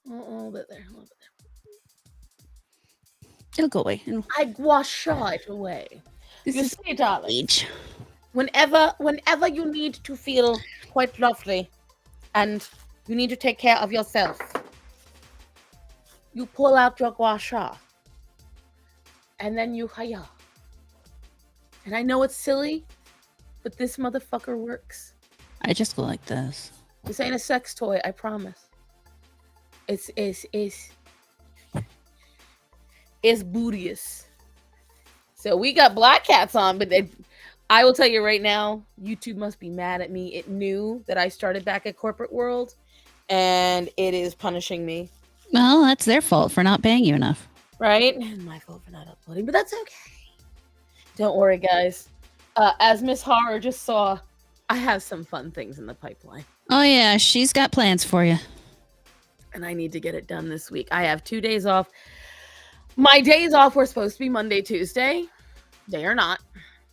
A little bit there. A little bit It'll go away. there. I gua sha it away. This You is see, darling, age. whenever you need to feel quite lovely and you need to take care of yourself, you pull out your gua sha and then you haya. And I know it's silly, but this motherfucker works. I just go like this. This ain't a sex toy, I promise. It's bootious. So we got black cats on, but I will tell you right now, YouTube must be mad at me. It knew that I started back at corporate world, and it is punishing me. Well, that's their fault for not paying you enough. Right? And my fault for not uploading, but that's okay. Don't worry, guys. As Miss Horror just saw, I have some fun things in the pipeline. Oh, yeah, she's got plans for you. And I need to get it done this week. I have 2 days off. My days off were supposed to be Monday, Tuesday. They are not.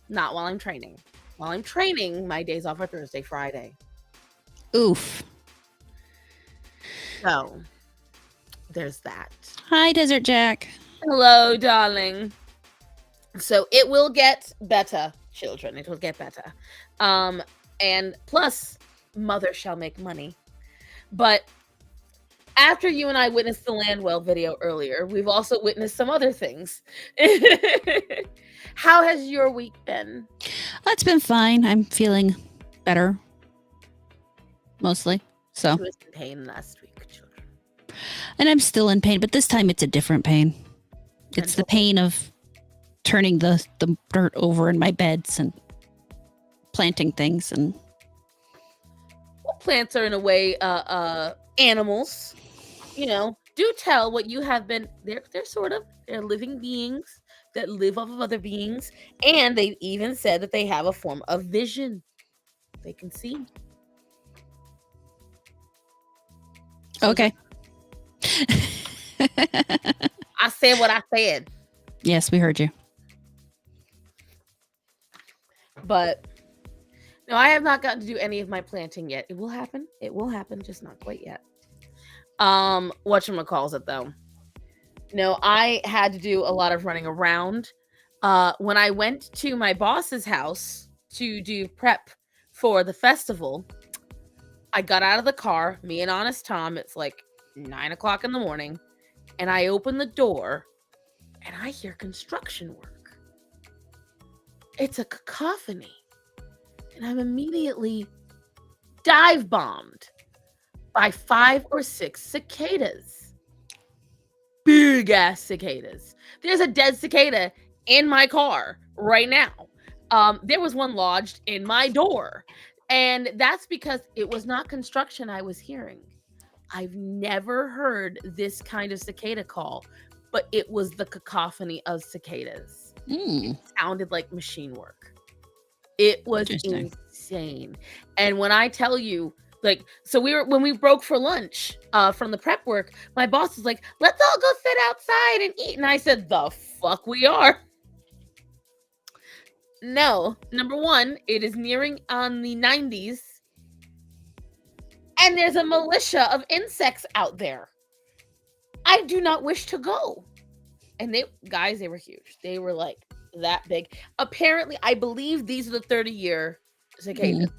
Not while I'm training. While I'm training, my days off are Thursday, Friday. Oof. So, there's that. Hi, Desert Jack. Hello, darling. So, it will get better, children. It will get better. And plus, mother shall make money. But after you and I witnessed the Landwell video earlier, we've also witnessed some other things. How has your week been? It's been fine. I'm feeling better. Mostly. So. I was in pain last week, children. And I'm still in pain, but this time it's a different pain. It's the pain of turning the dirt over in my beds and planting things. And well, plants are in a way animals. You know, do tell what you have been. They're living beings that live off of other beings, and they even said that they have a form of vision. They can see. Okay. I said what I said. Yes, we heard you. But no, I have not gotten to do any of my planting yet. It will happen. It will happen, just not quite yet. Whatchamacalls it though? No, I had to do a lot of running around. When I went to my boss's house to do prep for the festival, I got out of the car, me and Honest Tom, it's like 9 o'clock in the morning, and I open the door and I hear construction work. It's a cacophony. And I'm immediately dive bombed by 5 or 6 cicadas. Big ass cicadas. There's a dead cicada in my car right now. There was one lodged in my door. And that's because it was not construction I was hearing. I've never heard this kind of cicada call, but it was the cacophony of cicadas. It sounded like machine work. It was insane. And when I tell you, like, so when we broke for lunch from the prep work, my boss was like, let's all go sit outside and eat. And I said, the fuck we are. No, number one, it is nearing on the 90s. And there's a militia of insects out there. I do not wish to go. And they were huge. They were like that big. Apparently, I believe these are the 30-year cicadas.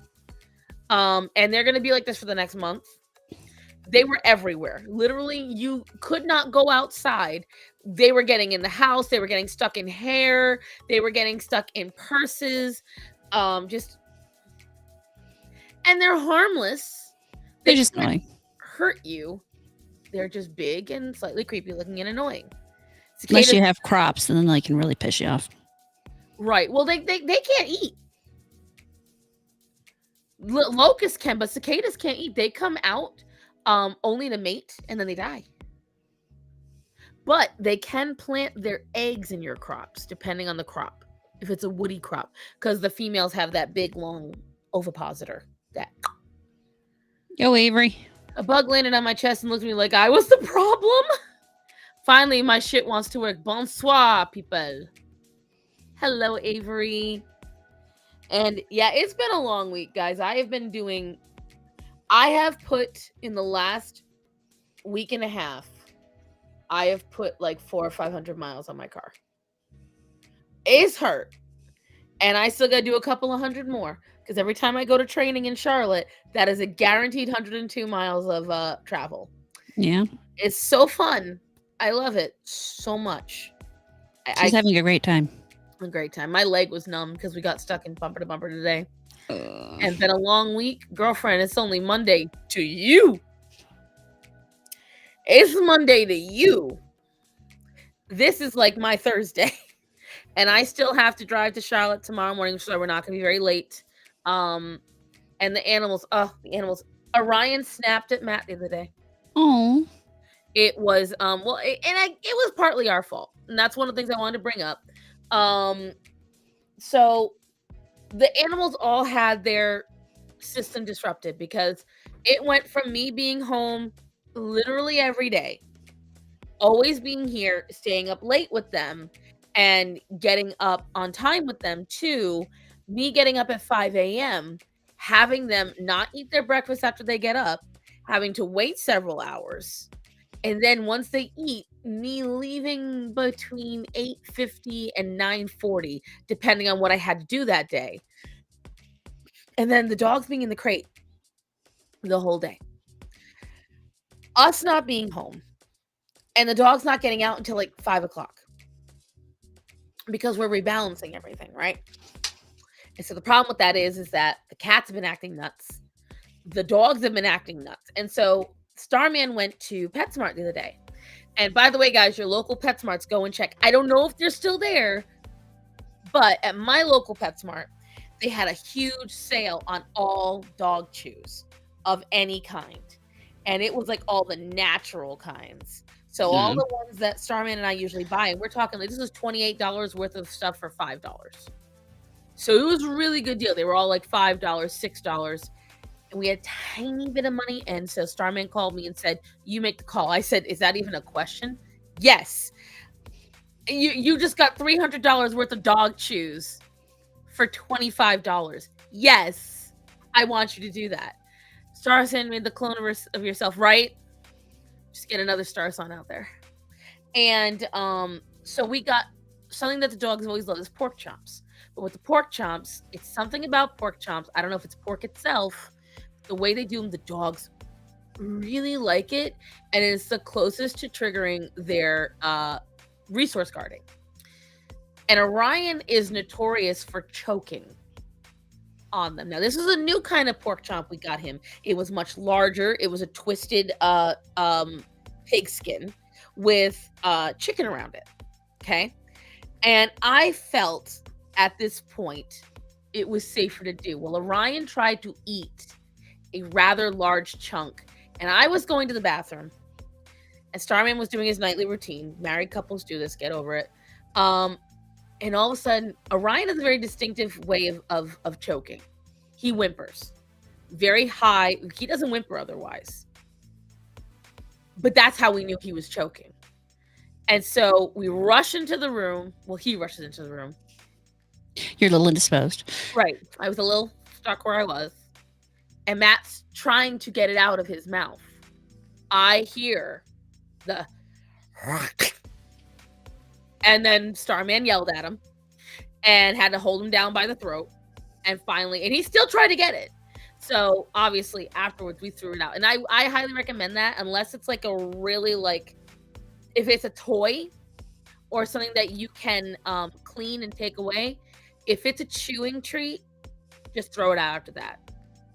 And they're going to be like this for the next month. They were everywhere. Literally, you could not go outside. They were getting in the house. They were getting stuck in hair. They were getting stuck in purses. And they're harmless. They're just annoying. Hurt you. They're just big and slightly creepy looking and annoying. Cicadas, unless you have crops, and then they can really piss you off. Right. Well, they can't eat. Locusts can, but cicadas can't eat. They come out only to mate, and then they die. But they can plant their eggs in your crops, depending on the crop. If it's a woody crop, because the females have that big, long ovipositor. That. Yo, Avery. A bug landed on my chest and looked at me like I was the problem. Finally, my shit wants to work. Bonsoir, people. Hello, Avery. And yeah, it's been a long week, guys. I have put in the last week and a half, I have put like 400 or 500 miles on my car. It's hurt. And I still got to do a couple of hundred more because every time I go to training in Charlotte, that is a guaranteed 102 miles of travel. Yeah. It's so fun. I love it so much. She's having a great time. A great time. My leg was numb because we got stuck in bumper to bumper today. And been a long week. Girlfriend, it's only Monday to you. It's Monday to you. This is like my Thursday. And I still have to drive to Charlotte tomorrow morning, so we're not going to be very late. And the animals, Orion snapped at Matt the other day. Oh. It was, it was partly our fault. And that's one of the things I wanted to bring up. So the animals all had their system disrupted because it went from me being home literally every day, always being here, staying up late with them, and getting up on time with them, to me getting up at 5 a.m., having them not eat their breakfast after they get up, having to wait several hours. And then once they eat, me leaving between 8:50 and 9:40, depending on what I had to do that day. And then the dogs being in the crate the whole day. Us not being home. And the dog's not getting out until like 5 o'clock. Because we're rebalancing everything, right? And so the problem with that is that the cats have been acting nuts. The dogs have been acting nuts. And so Starman went to PetSmart the other day. And by the way, guys, your local PetSmarts, go and check. I don't know if they're still there, but at my local PetSmart, they had a huge sale on all dog chews of any kind. And it was like all the natural kinds. So all the ones that Starman and I usually buy, and we're talking like this is $28 worth of stuff for $5. So it was a really good deal. They were all like $5, $6. And we had a tiny bit of money. And so Starman called me and said, "You make the call." I said, "Is that even a question?" "Yes. You just got $300 worth of dog chews for $25. Yes. I want you to do that." Starson made the clone of yourself, right? Just get another Starson out there. And so we got something that the dogs always love is pork chops. But with the pork chops, it's something about pork chops. I don't know if it's pork itself. The way they do them, the dogs really like it. And it's the closest to triggering their resource guarding. And Orion is notorious for choking on them. Now, this is a new kind of pork chop we got him. It was much larger. It was a twisted pig skin with chicken around it. Okay. And I felt at this point it was safer to do. Well, Orion tried to eat a rather large chunk, and I was going to the bathroom, and Starman was doing his nightly routine. Married couples do this, get over it. And all of a sudden, Orion has a very distinctive way of choking. He whimpers very high. He doesn't whimper otherwise. But that's how we knew he was choking. And so we rush into the room. Well, he rushes into the room. You're a little indisposed. Right. I was a little stuck where I was. And Matt's trying to get it out of his mouth. I hear the... And then Starman yelled at him and had to hold him down by the throat. And finally, and he still tried to get it. So obviously afterwards we threw it out. And I highly recommend that, unless it's like a really like, if it's a toy or something that you can clean and take away. If it's a chewing treat, just throw it out after that.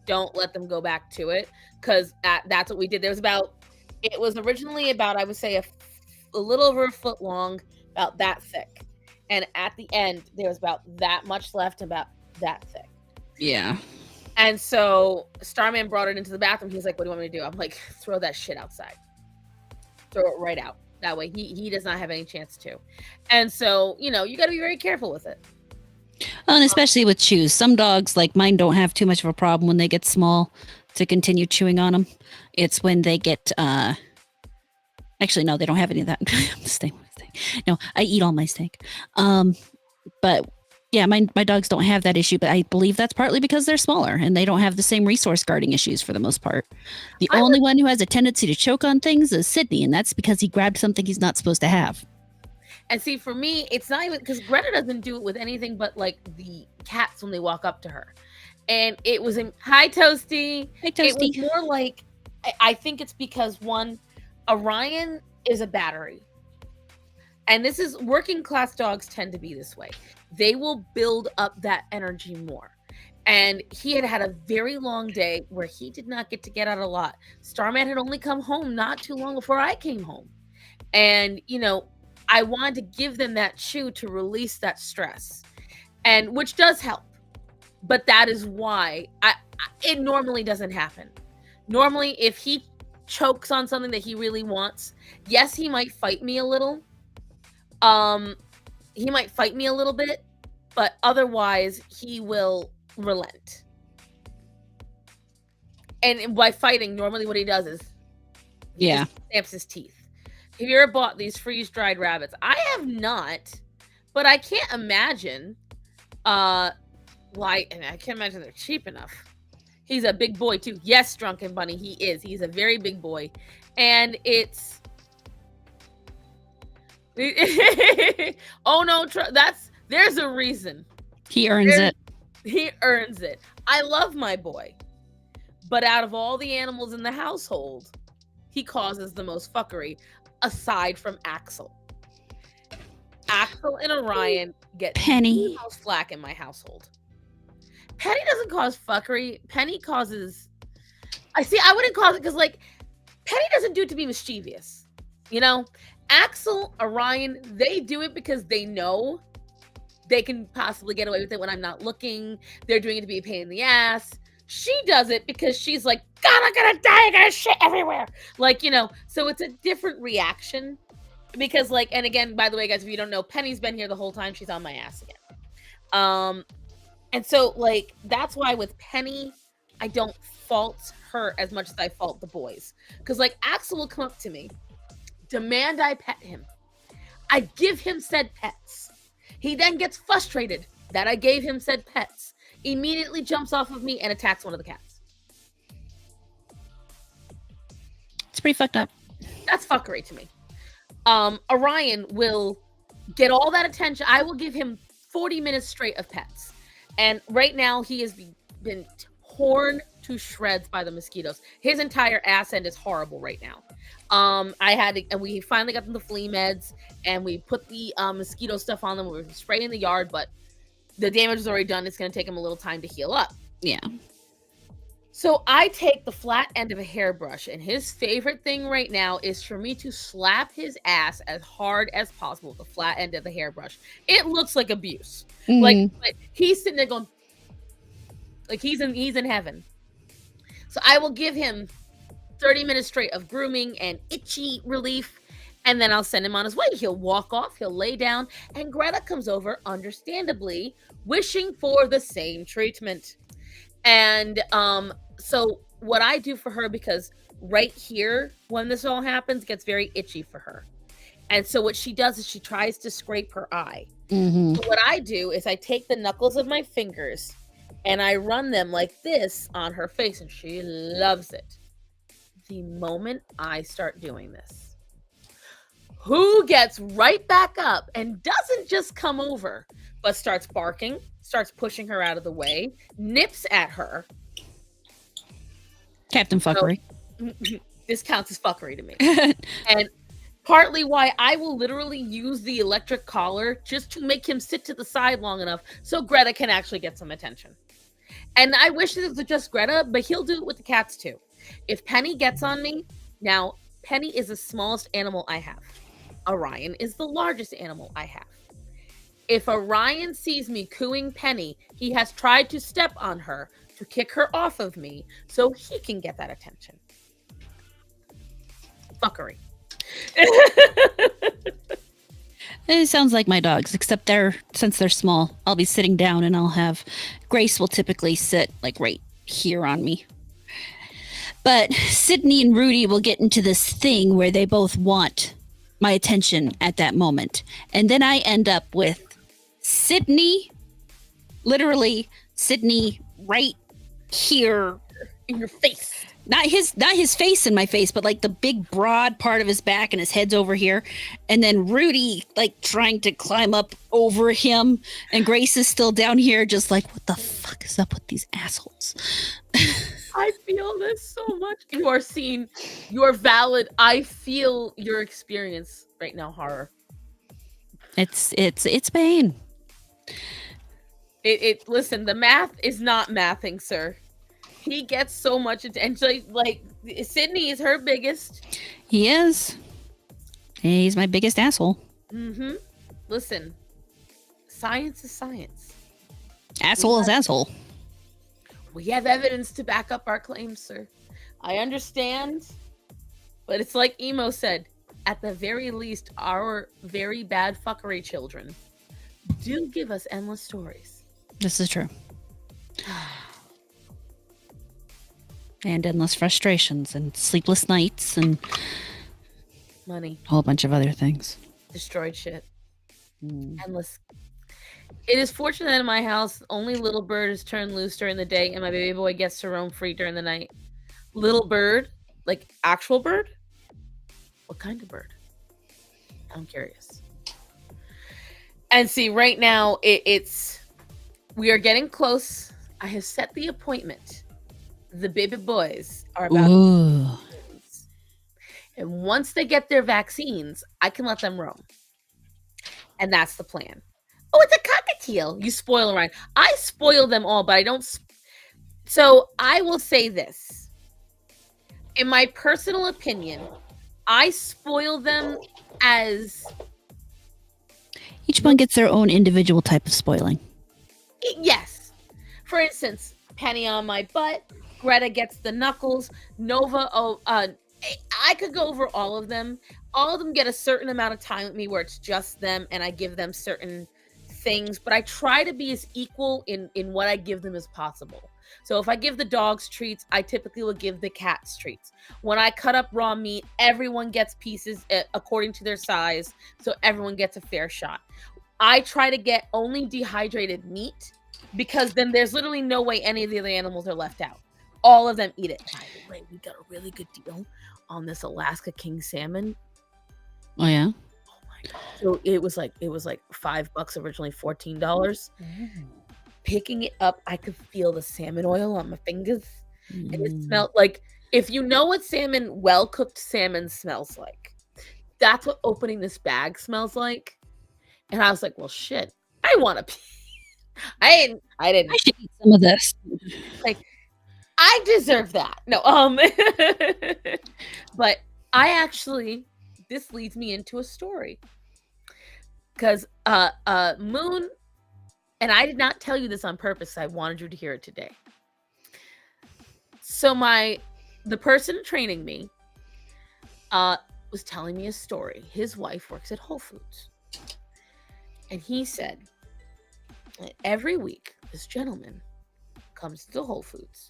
Don't let them go back to it, because that's what we did. It was originally about, I would say, a little over a foot long, about that thick. And at the end, there was about that much left, about that thick. Yeah. And so Starman brought it into the bathroom. He's like, "What do you want me to do?" I'm like, "Throw that shit outside. Throw it right out. That way he does not have any chance to." And so, you got to be very careful with it. And especially with chews. Some dogs, like mine, don't have too much of a problem when they get small to continue chewing on them. It's when they get... Actually, no, they don't have any of that. Steak. No, I eat all my steak. But Yeah, my dogs don't have that issue, but I believe that's partly because they're smaller and they don't have the same resource guarding issues for the most part. The I only one who has a tendency to choke on things is Sydney, and that's because he grabbed something he's not supposed to have. And see, for me, it's not even because Greta doesn't do it with anything but like the cats when they walk up to her. And it was in hi Toasty. Hey, It was Toasty. more like I think it's because one, Orion is a battery. And this is working class dogs tend to be this way. They will build up that energy more. And he had a very long day where he did not get out a lot. Starman had only come home not too long before I came home. And, I wanted to give them that chew to release that stress, and which does help. But that is why it normally doesn't happen. Normally, if he chokes on something that he really wants, yes, he might fight me a little. He might fight me a little bit, but otherwise he will relent. And by fighting, normally what he does is just stamps his teeth. Have you ever bought these freeze-dried rabbits? I have not, but I can't imagine. And I can't imagine they're cheap enough. He's a big boy too. Yes, Drunken Bunny, he is. He's a very big boy, and it's. Oh no! There's a reason. He earns it. He earns it. I love my boy, but out of all the animals in the household, he causes the most fuckery. Aside from Axel. Axel and Orion get Penny house flack in my household. Penny doesn't cause fuckery. Penny causes. I wouldn't cause it because Penny doesn't do it to be mischievous. Axel, Orion, they do it because they know they can possibly get away with it when I'm not looking. They're doing it to be a pain in the ass. She does it because she's like, God, I'm gonna die, I got shit everywhere. So it's a different reaction. Because and again, by the way, guys, if you don't know, Penny's been here the whole time. She's on my ass again. And so that's why with Penny, I don't fault her as much as I fault the boys. Because Axel will come up to me, demand I pet him. I give him said pets. He then gets frustrated that I gave him said pets. Immediately jumps off of me and attacks one of the cats. It's pretty fucked up. That's fuckery to me. Orion will get all that attention. I will give him 40 minutes straight of pets. And right now he has been torn to shreds by the mosquitoes. His entire ass end is horrible right now. And we finally got them the flea meds, and we put the mosquito stuff on them. We were spraying the yard, but the damage is already done. It's going to take him a little time to heal up. Yeah. So I take the flat end of a hairbrush, and his favorite thing right now is for me to slap his ass as hard as possible with the flat end of the hairbrush. It looks like abuse. Mm-hmm. Like he's sitting there going, he's in heaven. So I will give him 30 minutes straight of grooming and itchy relief. And then I'll send him on his way. He'll walk off, he'll lay down, and Greta comes over, understandably, wishing for the same treatment. And so what I do for her, because right here, when this all happens, gets very itchy for her. And so what she does is she tries to scrape her eye. Mm-hmm. So what I do is I take the knuckles of my fingers and I run them like this on her face, and she loves it. The moment I start doing this, who gets right back up and doesn't just come over, but starts barking, starts pushing her out of the way, nips at her. Captain Fuckery. So, this counts as fuckery to me. And partly why I will literally use the electric collar just to make him sit to the side long enough so Greta can actually get some attention. And I wish it was just Greta, but he'll do it with the cats too. If Penny gets on me, now Penny is the smallest animal I have. Orion is the largest animal I have. If Orion sees me cooing Penny, he has tried to step on her to kick her off of me so he can get that attention. Fuckery. It sounds like my dogs, except since they're small, I'll be sitting down and I'll have Grace will typically sit right here on me. But Sydney and Rudy will get into this thing where they both want my attention at that moment. And then I end up with Sydney literally Sydney right here. In your face. Not his face in my face, but like the big broad part of his back and his head's over here. And then Rudy like trying to climb up over him, and Grace is still down here just like, what the fuck is up with these assholes? I feel this so much. You are seen. You are valid. I feel your experience right now, horror. It's pain. Listen, the math is not mathing, sir. He gets so much attention. Like Sydney is her biggest. He is. He's my biggest asshole. Mm-hmm. Listen, science is science. Asshole is asshole. We have evidence to back up our claims, sir. I understand, but it's like Emo said. At the very least, our very bad fuckery children do give us endless stories. This is true. And endless frustrations and sleepless nights and money, a whole bunch of other things. Destroyed shit. Endless. It is fortunate that in my house, only Little Bird is turned loose during the day and my baby boy gets to roam free during the night. Little Bird? Like actual bird? What kind of bird? I'm curious. And see, right now, we are getting close. I have set the appointment. The baby boys are about to get vaccines. And once they get their vaccines, I can let them roam. And that's the plan. Oh, it's a cockatiel. You spoil Ryan. I spoil them all, but I don't. So I will say this. In my personal opinion, I spoil them as... Each one gets their own individual type of spoiling. Yes. For instance, Penny on my butt. Greta gets the knuckles. Nova, I could go over all of them. All of them get a certain amount of time with me where it's just them and I give them certain things, but I try to be as equal in what I give them as possible. So if I give the dogs treats, I typically will give the cats treats. When I cut up raw meat, everyone gets pieces according to their size, so everyone gets a fair shot. I try to get only dehydrated meat because then there's literally no way any of the other animals are left out. All of them eat it. By the way, we got a really good deal on this Alaska king salmon. Oh yeah. Oh my god! So it was like $5 originally, $14. Picking it up, I could feel the salmon oil on my fingers, and it smelled like, if you know what well cooked salmon smells like, that's what opening this bag smells like. And I was like, well, shit, I want to. I didn't. I should eat some of this. Like, I deserve that. No, but I actually, this leads me into a story. Because Moon, and I did not tell you this on purpose, I wanted you to hear it today. So the person training me was telling me a story. His wife works at Whole Foods. And he said that every week, this gentleman comes to Whole Foods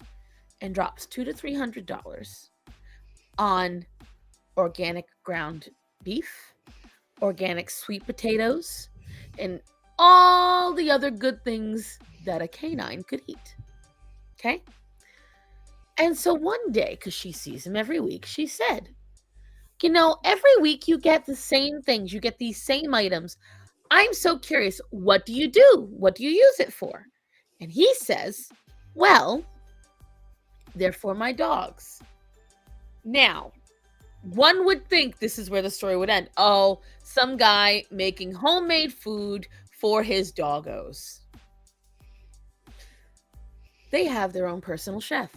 and drops $200 to $300 on organic ground beef, organic sweet potatoes, and all the other good things that a canine could eat. Okay? And so one day, because she sees him every week, she said, every week you get the same things. You get these same items. I'm so curious. What do you do? What do you use it for? And he says, well, they're for my dogs. Now, one would think this is where the story would end. Oh, some guy making homemade food for his doggos. They have their own personal chef.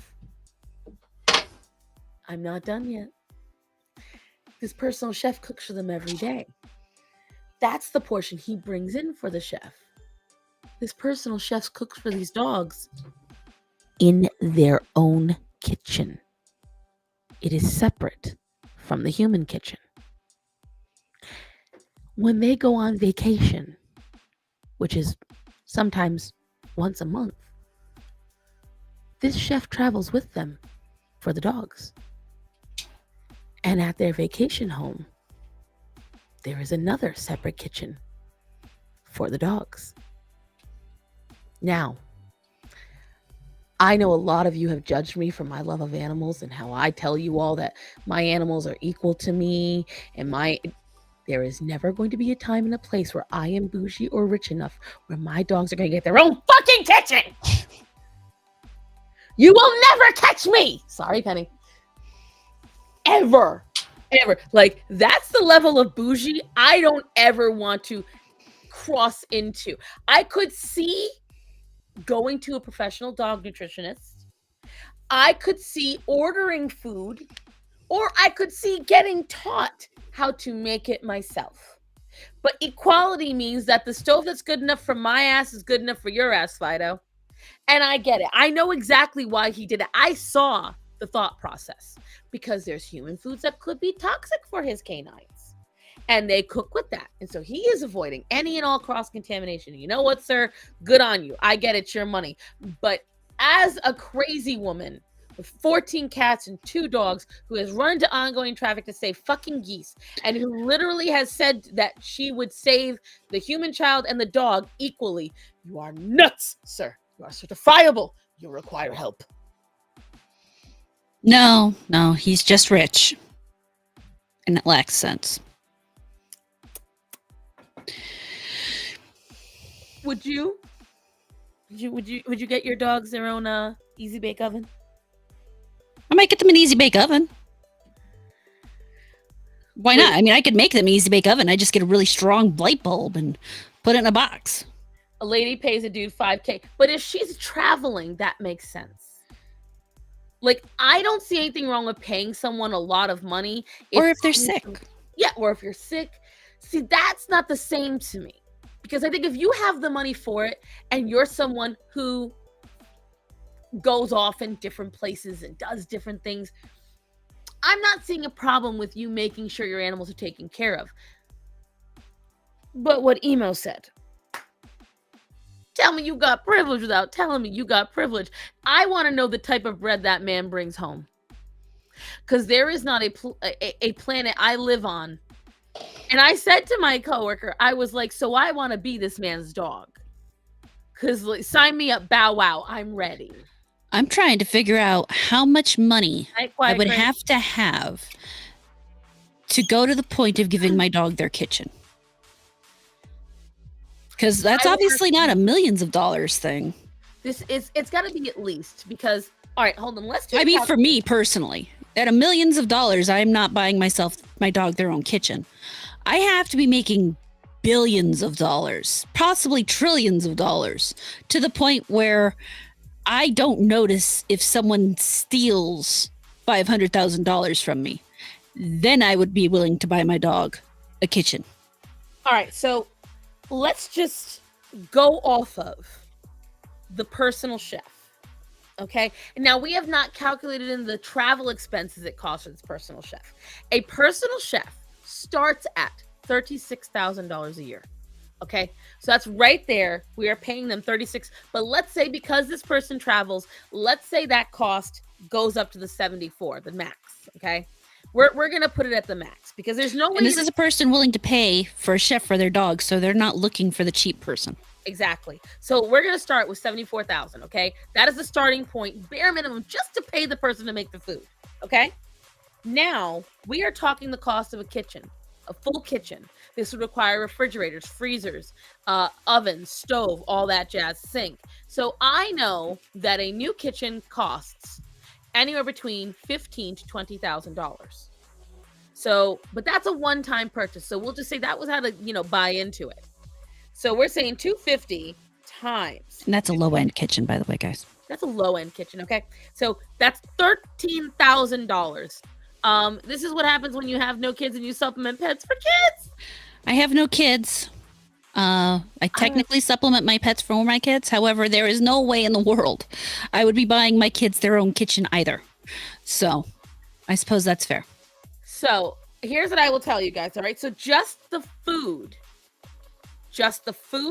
I'm not done yet. This personal chef cooks for them every day. That's the portion he brings in for the chef. This personal chef cooks for these dogs in their own kitchen. It is separate from the human kitchen. When they go on vacation, which is sometimes once a month, this chef travels with them for the dogs. And at their vacation home, there is another separate kitchen for the dogs. Now, I know a lot of you have judged me for my love of animals and how I tell you all that my animals are equal to me and my there is never going to be a time and a place where I am bougie or rich enough where my dogs are going to get their own fucking kitchen. You will never catch me. Sorry, Penny. Ever. Ever. Like, that's the level of bougie I don't ever want to cross into. I could see going to a professional dog nutritionist. I could see ordering food, or I could see getting taught how to make it myself. But equality means that the stove that's good enough for my ass is good enough for your ass, Fido. And I get it. I know exactly why he did it. I saw the thought process because there's human foods that could be toxic for his canines. And they cook with that. And so he is avoiding any and all cross contamination. You know what, sir? Good on you. I get it's your money. But as a crazy woman with 14 cats and 2 dogs who has run into ongoing traffic to save fucking geese and who literally has said that she would save the human child and the dog equally, you are nuts, sir. You are certifiable. You require help. No, he's just rich. And it lacks sense. Would you get your dogs their own easy bake oven? I might get them an easy bake oven. Why not? I mean, I could make them an easy bake oven. I just get a really strong light bulb and put it in a box. A lady pays a dude $5K. But if she's traveling, that makes sense. Like, I don't see anything wrong with paying someone a lot of money. Or if they're sick. Yeah, or if you're sick. See, that's not the same to me. Because I think if you have the money for it and you're someone who goes off in different places and does different things, I'm not seeing a problem with you making sure your animals are taken care of. But what Emo said, tell me you got privilege without telling me you got privilege. I want to know the type of bread that man brings home. Because there is not a planet I live on. And I said to my coworker, I was like, so I want to be this man's dog. Because like, sign me up, bow wow, I'm ready. I'm trying to figure out how much money I would have to go to the point of giving my dog their kitchen. Because that's obviously not a millions of dollars thing. It's got to be at least, because, all right, hold on, let's do I mean, for me personally, at a millions of dollars, I'm not buying my dog their own kitchen. I have to be making billions of dollars, possibly trillions of dollars, to the point where I don't notice if someone steals $500,000 from me. Then I would be willing to buy my dog a kitchen. All right, so let's just go off of the personal chef. Okay. And now we have not calculated in the travel expenses it costs for this personal chef. A personal chef starts at $36,000 a year. Okay. So that's right there. We are paying them 36. But let's say because this person travels, let's say that cost goes up to the 74, the max. Okay. We're going to put it at the max because there's no way. And this is a person willing to pay for a chef for their dog. So they're not looking for the cheap person. Exactly. So we're going to start with 74,000. Okay. That is the starting point, bare minimum, just to pay the person to make the food. Okay. Now we are talking the cost of a kitchen, a full kitchen. This would require refrigerators, freezers, ovens, stove, all that jazz, sink. So I know that a new kitchen costs anywhere between $15,000 to $20,000. So, but that's a one-time purchase. So we'll just say that was how to, buy into it. So we're saying 250 times. And that's a low-end kitchen, by the way, guys. That's a low-end kitchen, okay? So that's $13,000. This is what happens when you have no kids and you supplement pets for kids. I have no kids. I technically supplement my pets for my kids. However, there is no way in the world I would be buying my kids their own kitchen either. So I suppose that's fair. So here's what I will tell you guys. All right. So just the food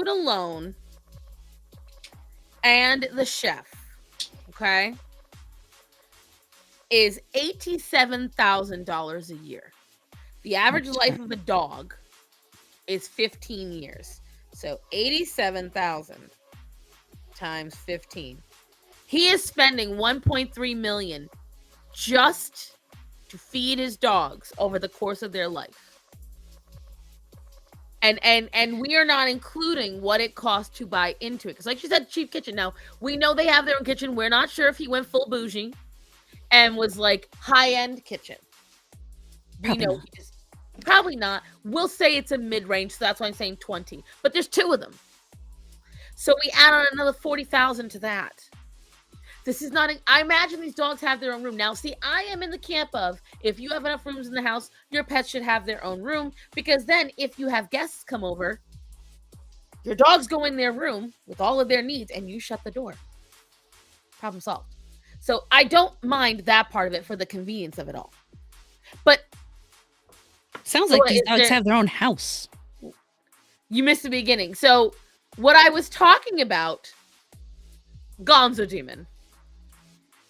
alone and the chef, okay, is $87,000 a year. The average life of a dog is 15 years. So 87,000 times 15. He is spending 1.3 million just to feed his dogs over the course of their life. And we are not including what it costs to buy into it. Because like she said, cheap kitchen. Now, we know they have their own kitchen. We're not sure if he went full bougie and was like high-end kitchen. Probably know not. probably not. We'll say it's a mid-range, so that's why I'm saying 20. But there's 2 of them. So we add on another 40,000 to that. This is not. I imagine these dogs have their own room. Now, see, I am in the camp of if you have enough rooms in the house, your pets should have their own room because then if you have guests come over, your dogs go in their room with all of their needs and you shut the door. Problem solved. So I don't mind that part of it for the convenience of it all. But sounds like these dogs have their own house. You missed the beginning. So what I was talking about, Gonzo Demon.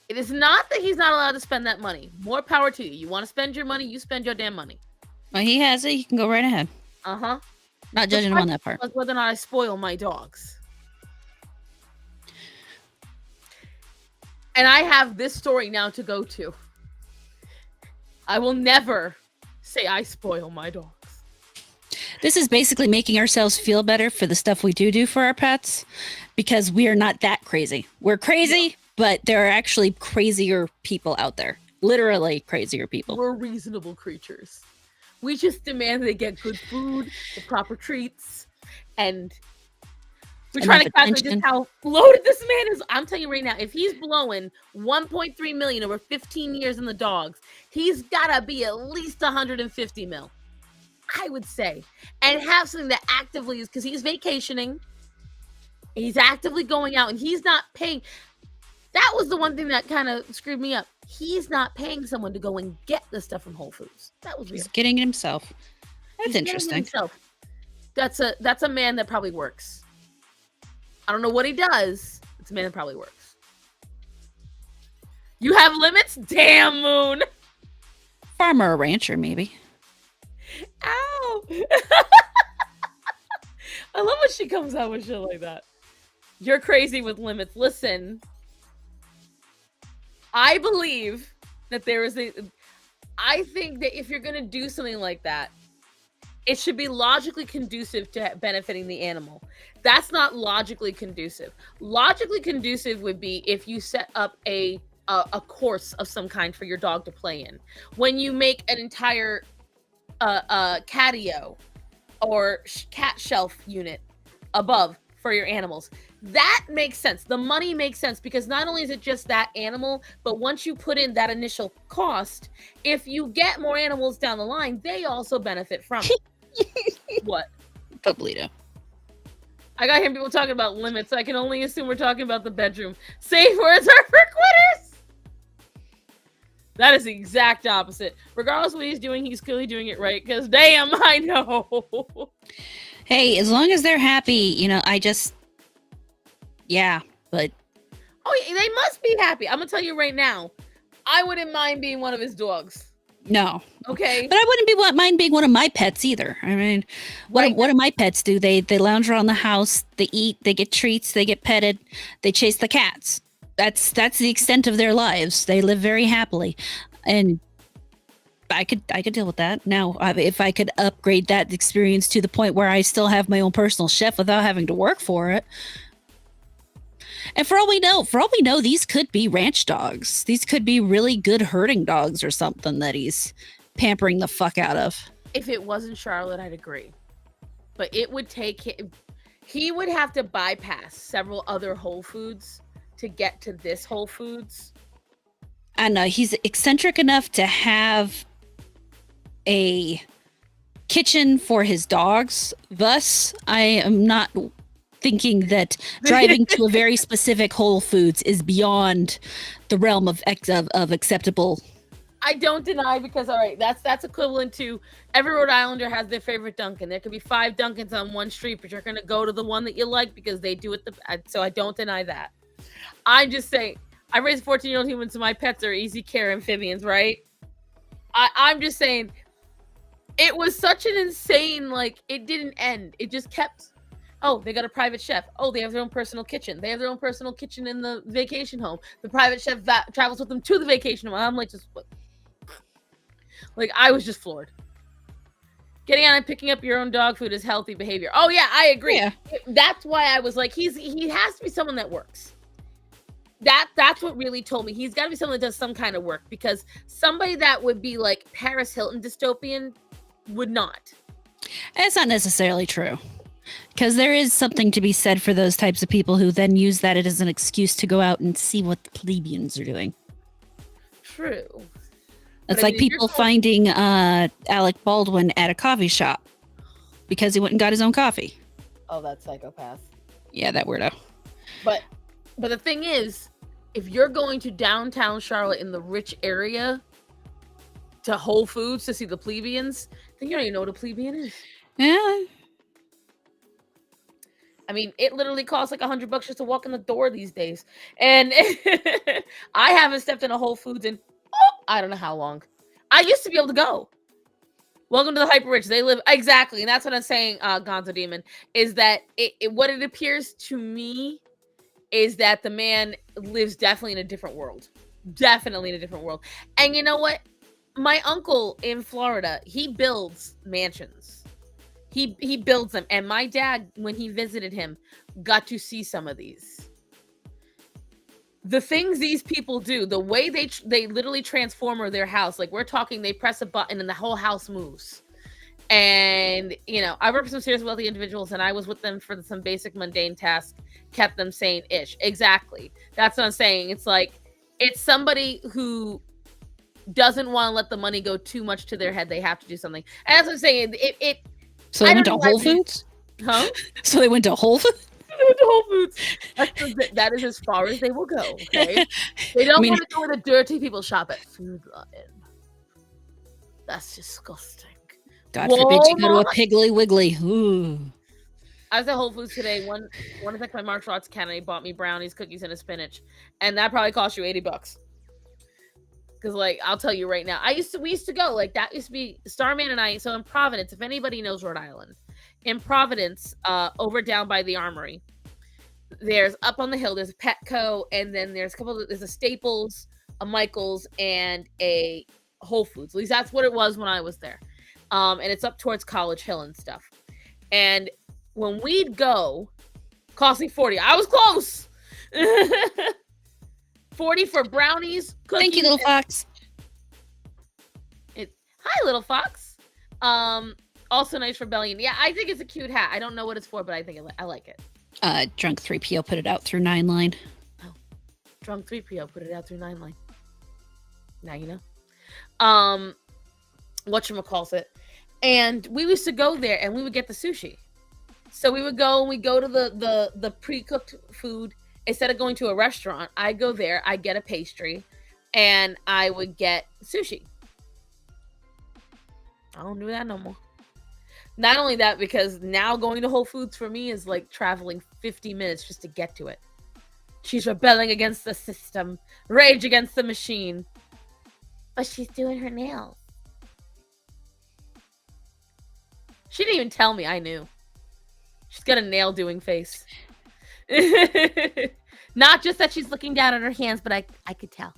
It is not that he's not allowed to spend that money. More power to you. You want to spend your money, you spend your damn money. Well, he has it. You can go right ahead. Uh-huh. Not judging him on that part. Like whether or not I spoil my dogs. And I have this story now to go to. I will never say I spoil my dogs. This is basically making ourselves feel better for the stuff we do for our pets because we are not that crazy. We're crazy, but there are actually crazier people out there. Literally crazier people. We're reasonable creatures. We just demand they get good food, the proper treats, and we're trying to calculate just how loaded this man is. I'm telling you right now, if he's blowing 1.3 million over 15 years in the dogs, he's gotta be at least 150 mil. I would say. And have something that actively is because he's vacationing. He's actively going out and he's not paying. That was the one thing that kind of screwed me up. He's not paying someone to go and get the stuff from Whole Foods. That was weird. He's getting it himself. That's interesting. That's a man that probably works. I don't know what he does. It's a man that probably works. You have limits? Damn, Moon. Farmer or rancher, maybe. Ow. I love when she comes out with shit like that. You're crazy with limits. Listen, I believe that I think that if you're going to do something like that, it should be logically conducive to benefiting the animal. That's not logically conducive. Logically conducive would be if you set up a course of some kind for your dog to play in. When you make an entire catio or cat shelf unit above for your animals. That makes sense. The money makes sense because not only is it just that animal, but once you put in that initial cost, if you get more animals down the line, they also benefit from it. What? Pablito. I got here people talking about limits. I can only assume we're talking about the bedroom. Safe words are for quitters. That is the exact opposite. Regardless of what he's doing, he's clearly doing it right. Because damn, I know. Hey, as long as they're happy, but. Oh, they must be happy. I'm going to tell you right now. I wouldn't mind being one of his dogs. No. Okay. But I wouldn't mind being one of my pets either. I mean, what do my pets do? They lounge around the house, they eat, they get treats, they get petted, they chase the cats. That's the extent of their lives. They live very happily. And I could deal with that. Now, if I could upgrade that experience to the point where I still have my own personal chef without having to work for it. And for all we know, these could be ranch dogs. These could be really good herding dogs or something that he's pampering the fuck out of. If it wasn't Charlotte, I'd agree. But it would he would have to bypass several other Whole Foods to get to this Whole Foods. I know he's eccentric enough to have a kitchen for his dogs. Thus, I am not thinking that driving to a very specific Whole Foods is beyond the realm of acceptable. I don't deny because all right, that's equivalent to every Rhode Islander has their favorite Dunkin'. There could be 5 Dunkins on one street, but you're gonna go to the one that you like because they do it. So I don't deny that. I'm just saying, I raised 14-year-old humans, so my pets are easy care amphibians, right? I'm just saying, it was such an insane, it didn't end. It just kept Oh, they got a private chef. Oh, they have their own personal kitchen. They have their own personal kitchen in the vacation home. The private chef travels with them to the vacation home. I'm like, just like, I was just floored. Getting out and picking up your own dog food is healthy behavior. Oh yeah, I agree. Yeah. That's why I was like, he has to be someone that works. That's what really told me he's got to be someone that does some kind of work, because somebody that would be like Paris Hilton dystopian would not. It's not necessarily true. Because there is something to be said for those types of people who then use that as an excuse to go out and see what the plebeians are doing. True. It's like people finding Alec Baldwin at a coffee shop because he went and got his own coffee. Oh, that psychopath. Yeah, that weirdo. But the thing is, if you're going to downtown Charlotte in the rich area to Whole Foods to see the plebeians, then you don't even know what a plebeian is. Yeah. I mean, it literally costs like $100 just to walk in the door these days. And I haven't stepped in a Whole Foods in, I don't know how long. I used to be able to go. Welcome to the hyper rich. They live exactly. And that's what I'm saying, Gonzo Demon, is that what it appears to me is that the man lives definitely in a different world. Definitely in a different world. And you know what? My uncle in Florida, he builds mansions. He builds them. And my dad, when he visited him, got to see some of these. The things these people do, the way they literally transform their house, like we're talking, they press a button and the whole house moves. And, you know, I work with some seriously wealthy individuals, and I was with them for some basic mundane tasks, kept them sane-ish. Exactly. That's what I'm saying. It's like, it's somebody who doesn't want to let the money go too much to their head. They have to do something. And that's what I'm saying. So they went to Whole Foods? Huh? So they went to Whole Foods? They went to Whole Foods. That is as far as they will go, okay? They don't want to go where the dirty people shop at Food Lion. That's disgusting. God forbid you go to a Piggly Wiggly. Ooh. I was at Whole Foods today. One of like my martial arts academy bought me brownies, cookies, and a spinach, and that probably cost you $80. Because, like, I'll tell you right now, we used to go, like, that used to be Starman and I. So in Providence, if anybody knows Rhode Island, in Providence, over down by the Armory, there's up on the hill, there's a Petco, and then there's there's a Staples, a Michael's, and a Whole Foods. At least that's what it was when I was there. And it's up towards College Hill and stuff. And when we'd go, cost me $40. I was close. $40 for brownies, cookies. Thank you, little fox. Hi, little fox. Also nice rebellion. Yeah, I think it's a cute hat. I don't know what it's for, but I think I like it. Drunk 3PO put it out through 9 line. Oh, drunk 3PO put it out through 9 line. Now you know. Whatchamacallit. And we used to go there and we would get the sushi. So we would go and we go to the pre-cooked food. Instead of going to a restaurant, I go there, I get a pastry, and I would get sushi. I don't do that no more. Not only that, because now going to Whole Foods for me is like traveling 50 minutes just to get to it. She's rebelling against the system, rage against the machine. But she's doing her nails. She didn't even tell me, I knew. She's got a nail doing face. Not just that she's looking down at her hands, but I could tell.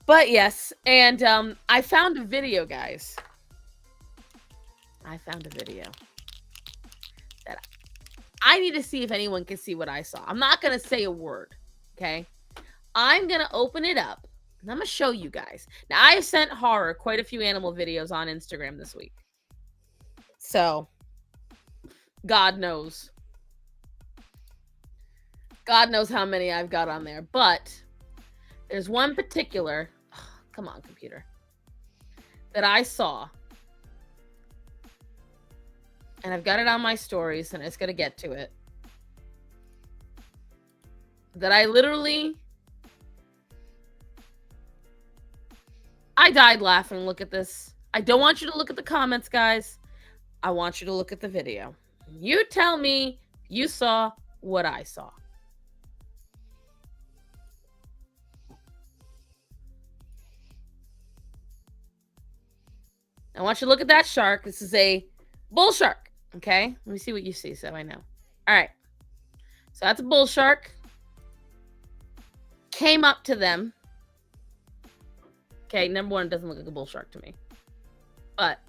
But yes, and I found a video, guys. I found a video that I need to see if anyone can see what I saw. I'm not going to say a word, okay? I'm going to open it up, and I'm going to show you guys. Now, I have sent Horror quite a few animal videos on Instagram this week. So, God knows. God knows how many I've got on there. But there's one particular, come on, computer, that I saw. And I've got it on my stories, and I just got to get to it. That I died laughing. Look at this. I don't want you to look at the comments, guys. I want you to look at the video. You tell me you saw what I saw. I want you to look at that shark. This is a bull shark. Okay? Let me see what you see so I know. All right. So that's a bull shark. Came up to them. Okay, number one, it doesn't look like a bull shark to me. But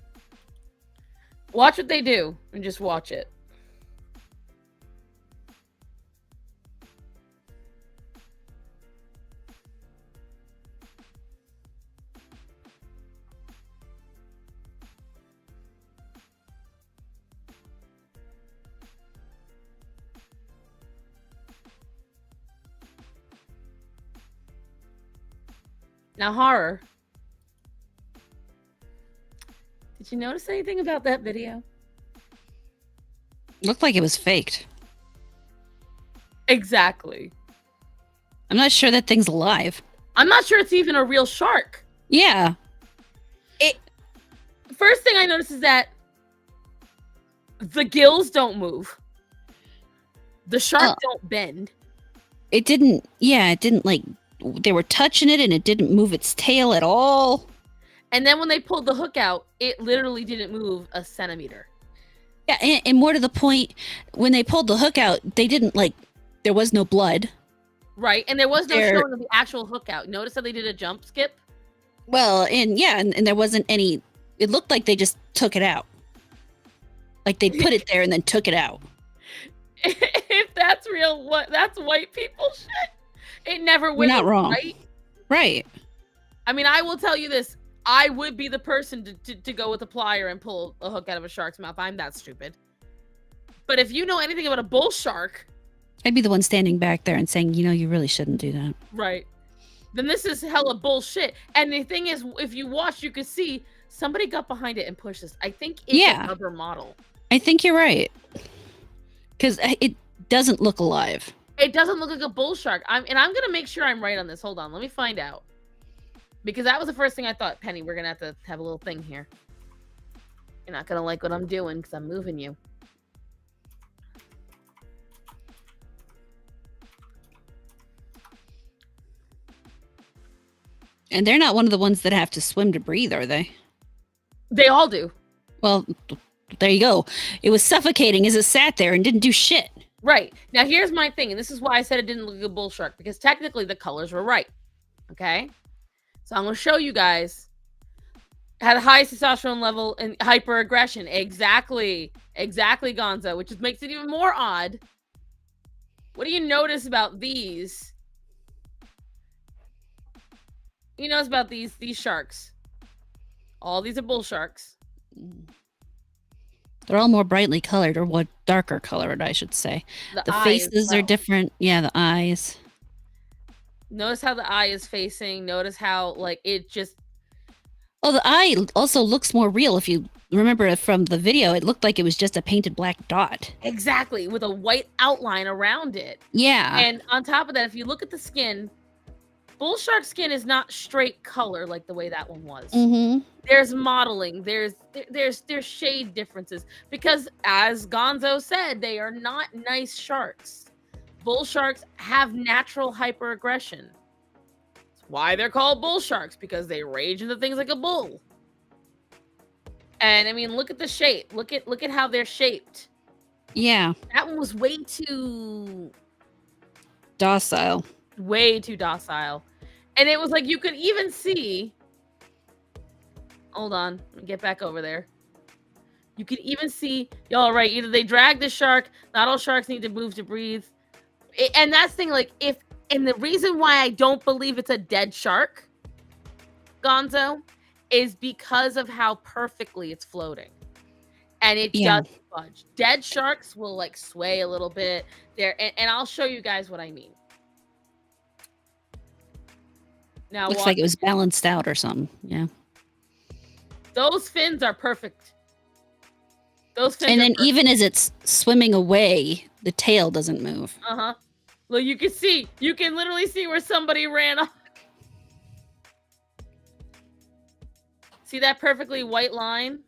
watch what they do and just watch it. Now, horror. Did you notice anything about that video? Looked like it was faked. Exactly. I'm not sure that thing's alive. I'm not sure it's even a real shark. Yeah. First thing I noticed is that the gills don't move. The shark don't bend. It didn't, like, they were touching it and it didn't move its tail at all. And then when they pulled the hook out, it literally didn't move a centimeter. Yeah, and more to the point, when they pulled the hook out, they didn't, like, there was no blood. Right, and there was no showing of the actual hook out. Notice how they did a jump skip? Well, and there wasn't any, it looked like they just took it out. Like they put it there and then took it out. If that's real, that's white people shit. It never went. You're not wrong. Right? Right. I mean, I will tell you this. I would be the person to go with a plier and pull a hook out of a shark's mouth. I'm that stupid. But if you know anything about a bull shark, I'd be the one standing back there and saying, you really shouldn't do that. Right. Then this is hella bullshit. And the thing is, if you watch, you could see somebody got behind it and pushed this. I think it's a rubber model. I think you're right. Because it doesn't look alive. It doesn't look like a bull shark. I'm going to make sure I'm right on this. Hold on. Let me find out. Because that was the first thing I thought. Penny, we're going to have a little thing here. You're not going to like what I'm doing because I'm moving you. And they're not one of the ones that have to swim to breathe, are they? They all do. Well, there you go. It was suffocating as it sat there and didn't do shit. Right. Now, here's my thing. And this is why I said it didn't look like a bull shark. Because technically the colors were right. Okay? So I'm going to show you guys. Had a high testosterone level and hyperaggression. Exactly. Exactly, Gonzo. Which just makes it even more odd. What do you notice about these? You notice about these sharks. All these are bull sharks. They're all more brightly colored, or what, darker colored, I should say. The faces are different. Yeah, the eyes. Notice how the eye is facing. Notice how, like, it just... Oh, the eye also looks more real. If you remember from the video, it looked like it was just a painted black dot. Exactly, with a white outline around it. Yeah. And on top of that, if you look at the skin, bull shark skin is not straight color like the way that one was. Mm-hmm. There's modeling. There's shade differences. Because, as Gonzo said, they are not nice sharks. Bull sharks have natural hyperaggression. Why they're called bull sharks, because they rage into things like a bull. And I mean, look at the shape. Look at how they're shaped. Yeah. That one was way too docile. Way too docile. And it was like you could even see. Hold on, let me get back over there. You could even see, y'all right, either they drag the shark, not all sharks need to move to breathe. And that's the thing, like, and the reason why I don't believe it's a dead shark, Gonzo, is because of how perfectly it's floating. And it doesn't budge. Dead sharks will, like, sway a little bit. And I'll show you guys what I mean. Now, looks like it was balanced out or something. Yeah. Those fins are perfect. Those fins. And then even as it's swimming away, the tail doesn't move. Uh-huh. Well, you can literally see where somebody ran off. See that perfectly white line?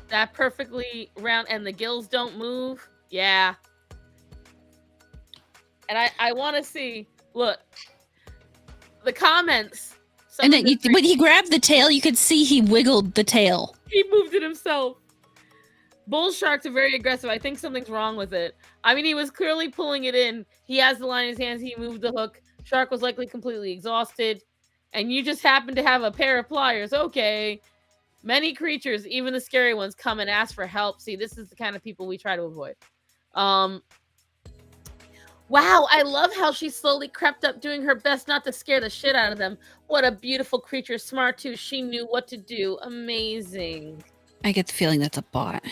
That perfectly round, and the gills don't move? Yeah. And I want to see, look, the comments. And then when he grabbed the tail, you could see he wiggled the tail. He moved it himself. Bull sharks are very aggressive. I think something's wrong with it. I mean, he was clearly pulling it in. He has the line in his hands. He moved the hook. Shark was likely completely exhausted. And you just happen to have a pair of pliers. Okay. Many creatures, even the scary ones, come and ask for help. See, this is the kind of people we try to avoid. Wow, I love how she slowly crept up, doing her best not to scare the shit out of them. What a beautiful creature. Smart, too. She knew what to do. Amazing. I get the feeling that's a bot.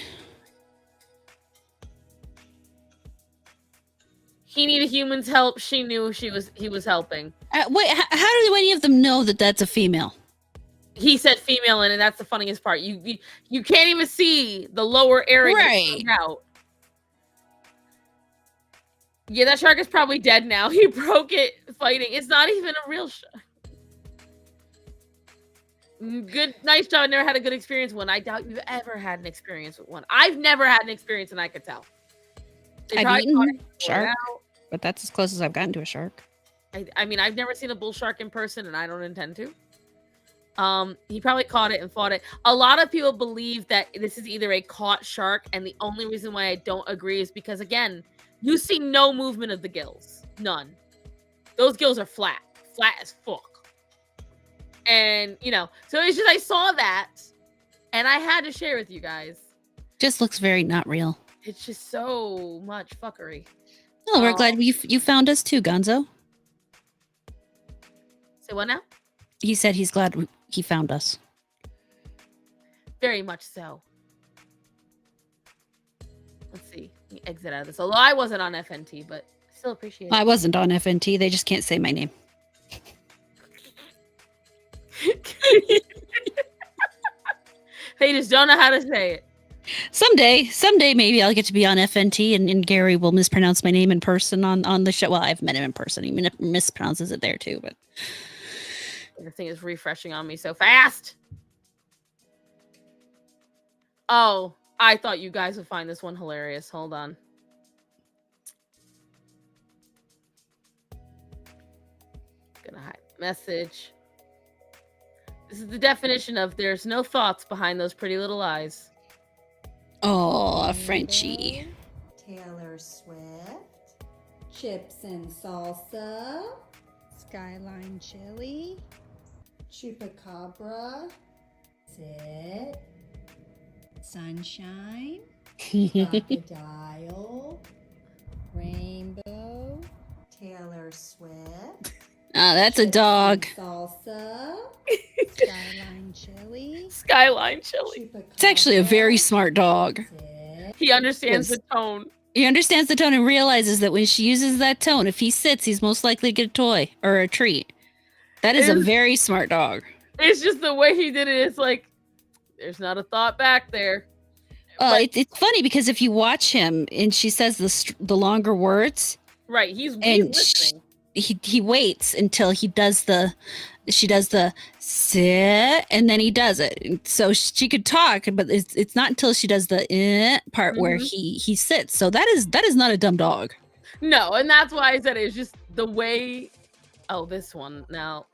He needed humans' help. She knew he was helping. Wait, how do any of them know that that's a female? He said female, and that's the funniest part. You can't even see the lower area Right. out. Yeah, that shark is probably dead now. He broke it fighting. It's not even a real shark. Good, nice job. I never had a good experience with one. I doubt you've ever had an experience with one. I've never had an experience, and I could tell. I've eaten shark, but that's as close as I've gotten to a shark. I mean, I've never seen a bull shark in person, and I don't intend to. He probably caught it and fought it. A lot of people believe that this is either a caught shark, and the only reason why I don't agree is because, again, you see no movement of the gills. None. Those gills are flat as fuck. And, so it's just, I saw that, and I had to share with you guys. Just looks very not real. It's just so much fuckery. Oh, we're glad you found us too, Gonzo. Say what now? He said he's glad he found us. Very much so. Let's see. Let me exit out of this. Although I wasn't on FNT, but I still appreciate it. I wasn't on FNT. They just can't say my name. They just don't know how to say it. Someday, maybe I'll get to be on FNT, and Gary will mispronounce my name in person on the show. Well, I've met him in person. He mispronounces it there too, but the thing is refreshing on me so fast. Oh, I thought you guys would find this one hilarious. Hold on. Gonna hide message. This is the definition of there's no thoughts behind those pretty little eyes. Oh, Frenchie. Taylor Swift. Chips and salsa. Skyline chili. Chupacabra. Sit. Sunshine. Crocodile. Rainbow. Taylor Swift. Oh, that's a dog. Salsa. Skyline chili. Skyline chili. It's actually a very smart dog. He understands the tone. He understands the tone and realizes that when she uses that tone, if he sits, he's most likely to get a toy or a treat. That is a very smart dog. It's just the way he did it. It's like, there's not a thought back there. It's funny because if you watch him and she says the longer words, right? He's listening. He waits until she does the sit, and then he does it. And so she could talk, but it's not until she does the part where he sits. So that is not a dumb dog. No, and that's why I said it's just the way. Oh, this one. No.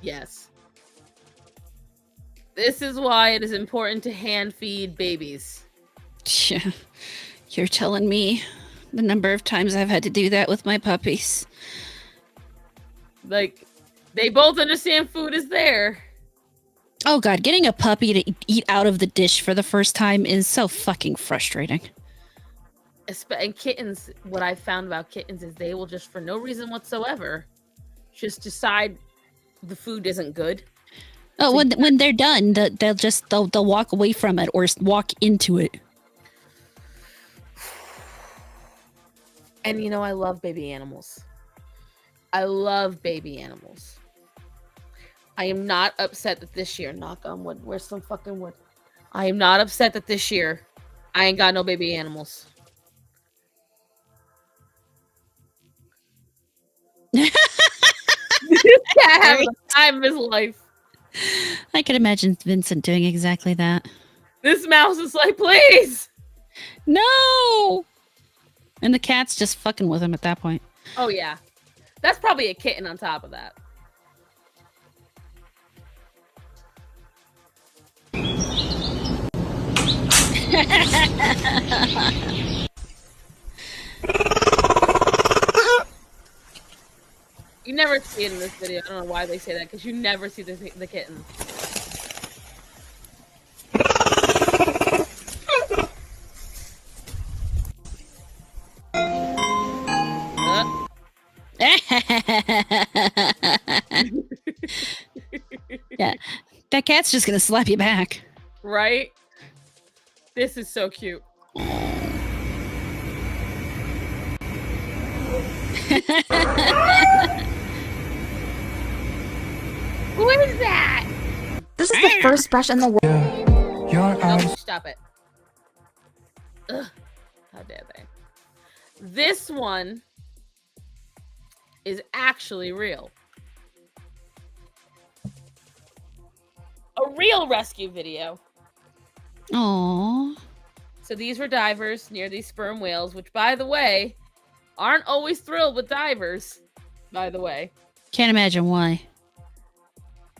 Yes. This is why it is important to hand feed babies. Yeah. You're telling me the number of times I've had to do that with my puppies. Like, they both understand food is there. Oh God, getting a puppy to eat out of the dish for the first time is so fucking frustrating. And kittens, what I've found about kittens is they will just, for no reason whatsoever, just decide the food isn't good. Oh, when they're done, they'll walk away from it or walk into it. And I love baby animals. I love baby animals. I am not upset that this year, knock on wood, where's some fucking wood? I am not upset that this year I ain't got no baby animals. This cat having the time of his life. I can imagine Vincent doing exactly that. This mouse is like, please. No. And the cat's just fucking with him at that point. Oh yeah. That's probably a kitten on top of that. You never see it in this video. I don't know why they say that, because you never see the kittens. Yeah, that cat's just gonna slap you back. Right? This is so cute. Who is that? This is the first brush in the world. Oh, stop it. Ugh. How dare they? This one is actually real. A real rescue video. Aww. So these were divers near these sperm whales, which, by the way, aren't always thrilled with divers, by the way. Can't imagine why.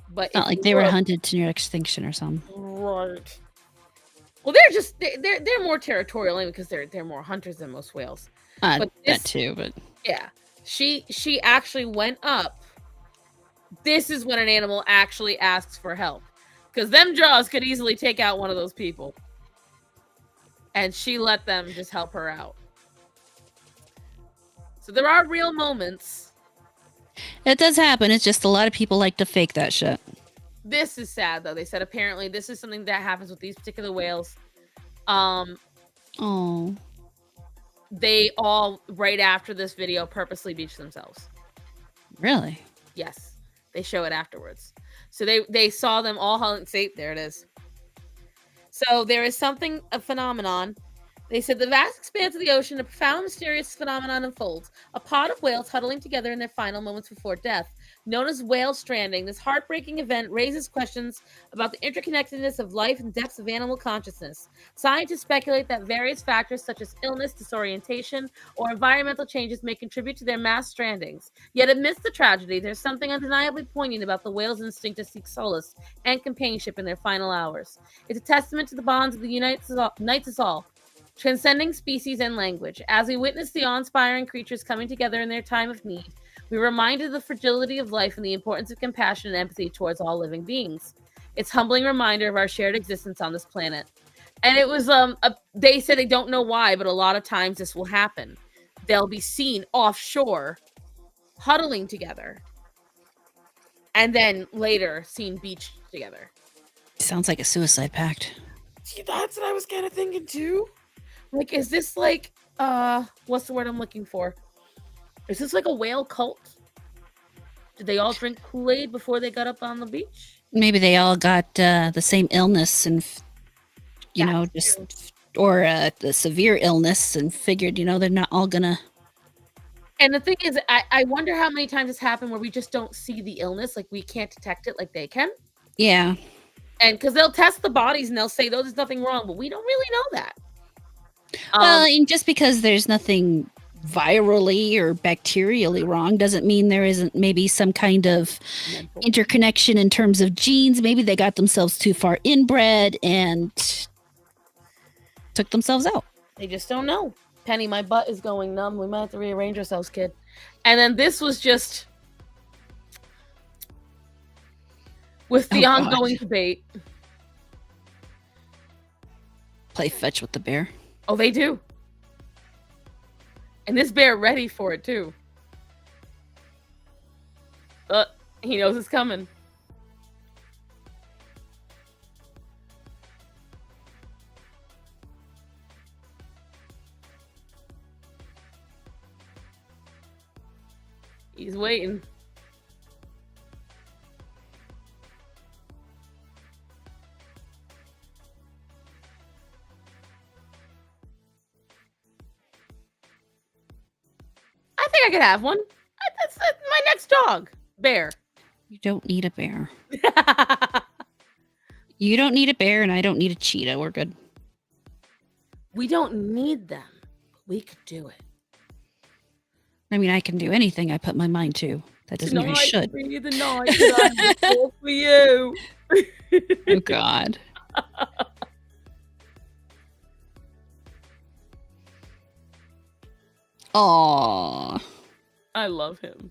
But It's not like they were hunted to near extinction or something. Right. Well, they're just they're more territorial anyway, because they're more hunters than most whales. But this, that too, but yeah, she actually went up. This is when an animal actually asks for help, because them jaws could easily take out one of those people, and she let them just help her out. So there are real moments. it does happen. It's just a lot of people like to fake that shit. This is sad, though. They said apparently this is something that happens with these particular whales. Oh. They all, right after this video, purposely beach themselves. Really? Yes. They show it afterwards. So they saw them all hauling. See, there it is. So there is a phenomenon. They said the vast expanse of the ocean, a profound, mysterious phenomenon unfolds. A pod of whales huddling together in their final moments before death. Known as whale stranding, this heartbreaking event raises questions about the interconnectedness of life and depths of animal consciousness. Scientists speculate that various factors such as illness, disorientation, or environmental changes may contribute to their mass strandings. Yet amidst the tragedy, there's something undeniably poignant about the whale's instinct to seek solace and companionship in their final hours. It's a testament to the bonds that unites us all, transcending species and language. As we witness the awe-inspiring creatures coming together in their time of need, we're reminded of the fragility of life and the importance of compassion and empathy towards all living beings. It's a humbling reminder of our shared existence on this planet. And it was, they said they don't know why, but a lot of times this will happen. They'll be seen offshore, huddling together, and then later seen beached together. Sounds like a suicide pact. See, that's what I was kind of thinking too. Like, is this like, what's the word I'm looking for? Is this like a whale cult? Did they all drink Kool-Aid before they got up on the beach? Maybe they all got the same illness and, or the severe illness and figured, they're not all gonna. And the thing is, I wonder how many times it's happened where we just don't see the illness, like we can't detect it like they can. Yeah. And because they'll test the bodies and they'll say, "Oh, there's nothing wrong," but we don't really know that. Well, and just because there's nothing virally or bacterially wrong doesn't mean there isn't maybe some kind of interconnection in terms of genes. Maybe they got themselves too far inbred and took themselves out. They just don't know. Penny, my butt is going numb. We might have to rearrange ourselves, kid. And then this was just with the ongoing debate. Play fetch with the bear. Oh, they do. And this bear ready for it too. He knows it's coming. He's waiting. I think I could have one. That's my next dog. Bear. You don't need a bear. You don't need a bear, and I don't need a cheetah. We're good. We don't need them. We could do it. I mean, I can do anything I put my mind to. That doesn't mean I should. Be the night that I'm all for you. Oh, God. Aww. I love him.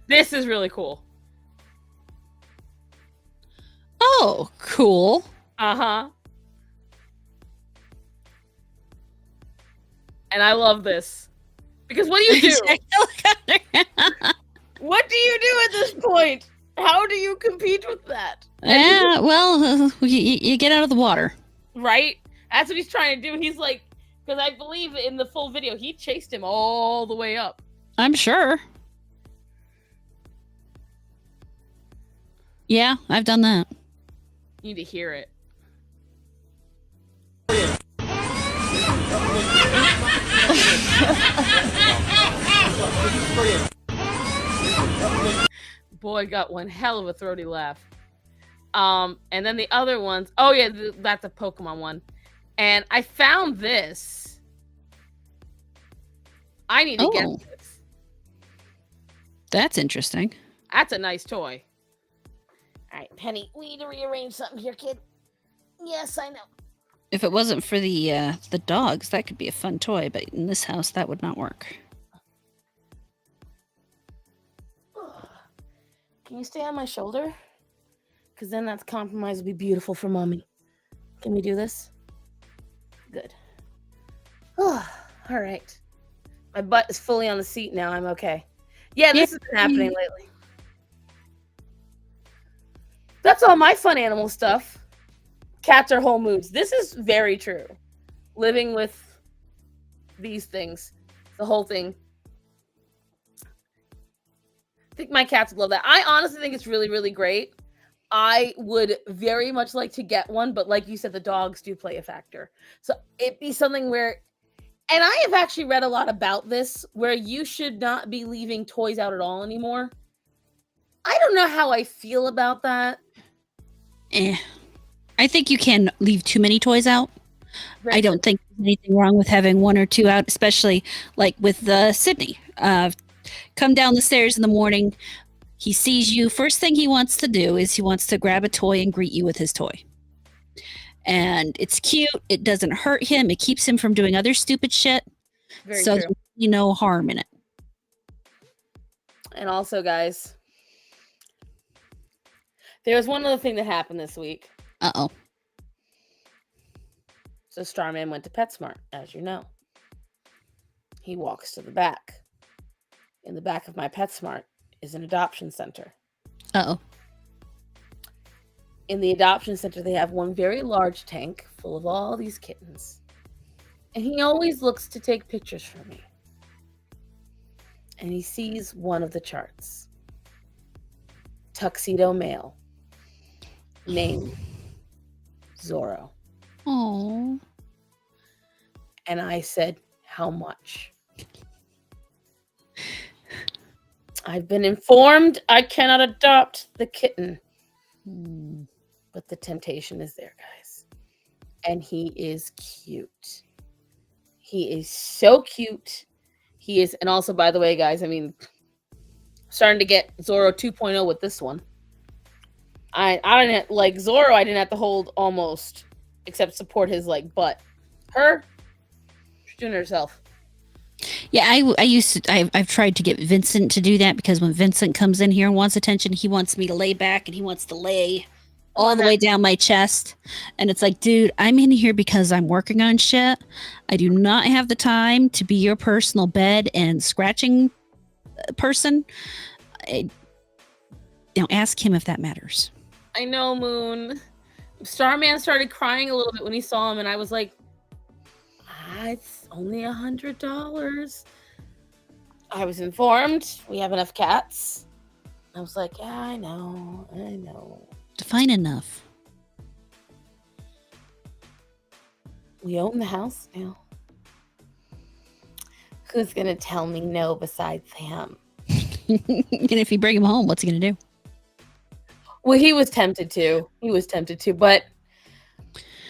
This is really cool. Oh, cool. Uh-huh. And I love this. Because what do you do? What do you do at this point? How do you compete with that? Yeah, well, you get out of the water. Right? That's what he's trying to do. He's like, because I believe in the full video, he chased him all the way up. I'm sure. Yeah, I've done that. You need to hear it. Boy got one hell of a throaty laugh. And then the other ones, oh yeah, that's a Pokemon one. And I found this. I need to get this. That's interesting. That's a nice toy. All right, Penny, we need to rearrange something here, kid. Yes, I know. If it wasn't for the dogs, that could be a fun toy, but in this house, that would not work. Can you stay on my shoulder? Because then that compromise will be beautiful for mommy. Can we do this? Good. Oh, all right. My butt is fully on the seat now. I'm okay. Yeah, this has been happening lately. That's all my fun animal stuff. Cats are whole moods. This is very true. Living with these things, the whole thing. I think my cats would love that. I honestly think it's really, really great. I would very much like to get one, but like you said, the dogs do play a factor. So it'd be something where, and I have actually read a lot about this, where you should not be leaving toys out at all anymore. I don't know how I feel about that. I think you can leave too many toys out. I don't think there's anything wrong with having one or two out, especially like with Sydney. Come down the stairs in the morning. He sees you. First thing he wants to do is he wants to grab a toy and greet you with his toy. And it's cute. It doesn't hurt him. It keeps him from doing other stupid shit. Very so true. there's no harm in it. And also, guys, there was one other thing that happened this week. Uh-oh. So Starman went to PetSmart, as you know. He walks to the back. In the back of my PetSmart is an adoption center. Uh-oh. In the adoption center, they have one very large tank full of all these kittens. And he always looks to take pictures for me. And he sees one of the charts. Tuxedo male. Named Zorro. Oh. And I said, how much? I've been informed I cannot adopt the kitten. But the temptation is there, guys. And he is cute. He is so cute. He is, and also, by the way, guys, I mean, starting to get Zorro 2.0 with this one. I didn't like Zorro. I didn't have to hold almost, except support his like butt. Her, she's doing it herself. Yeah, I've tried to get Vincent to do that because when Vincent comes in here and wants attention, he wants me to lay back and he wants to lay all the way down my chest. And it's like, dude, I'm in here because I'm working on shit. I do not have the time to be your personal bed and scratching person. Ask him if that matters. I know, Moon. Starman started crying a little bit when he saw him, and I was like, it's only $100. I was informed we have enough cats. I was like, yeah, I know. Define enough. We own the house now. Who's gonna tell me no besides him? And if you bring him home, what's he gonna do? Well, he was tempted to, but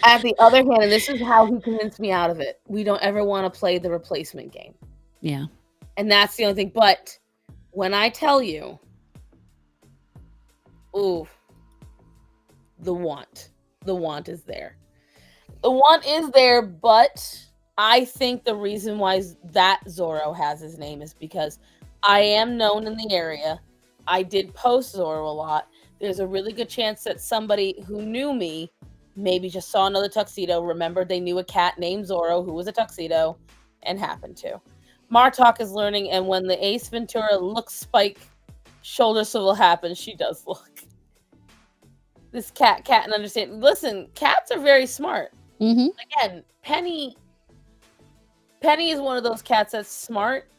at the other hand, and this is how he convinced me out of it, we don't ever want to play the replacement game. Yeah. And that's the only thing. But when I tell you, Ooh, the want. The want is there. The want is there, but I think the reason why that Zorro has his name is because I am known in the area. I did post Zorro a lot. There's a really good chance that somebody who knew me maybe just saw another tuxedo, remembered they knew a cat named Zorro who was a tuxedo, and happened to. Martok is learning, and when the Ace Ventura looks Spike shoulder swivel happens, she does look. This cat and understand. Listen, cats are very smart. Mm-hmm. Again, Penny is one of those cats that's smart,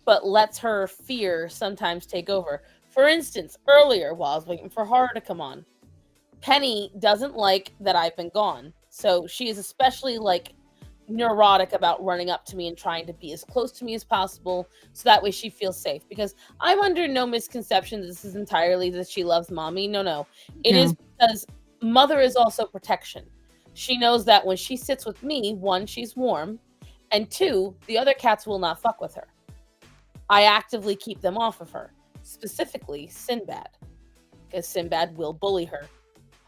but lets her fear sometimes take over. For instance, earlier while I was waiting for Horror to come on, Penny doesn't like that I've been gone. So she is especially like neurotic about running up to me and trying to be as close to me as possible so that way she feels safe. Because I'm under no misconception that this is entirely that she loves mommy. No. It is because mother is also protection. She knows that when she sits with me, one, she's warm, and two, the other cats will not fuck with her. I actively keep them off of her, specifically Sinbad, because Sinbad will bully her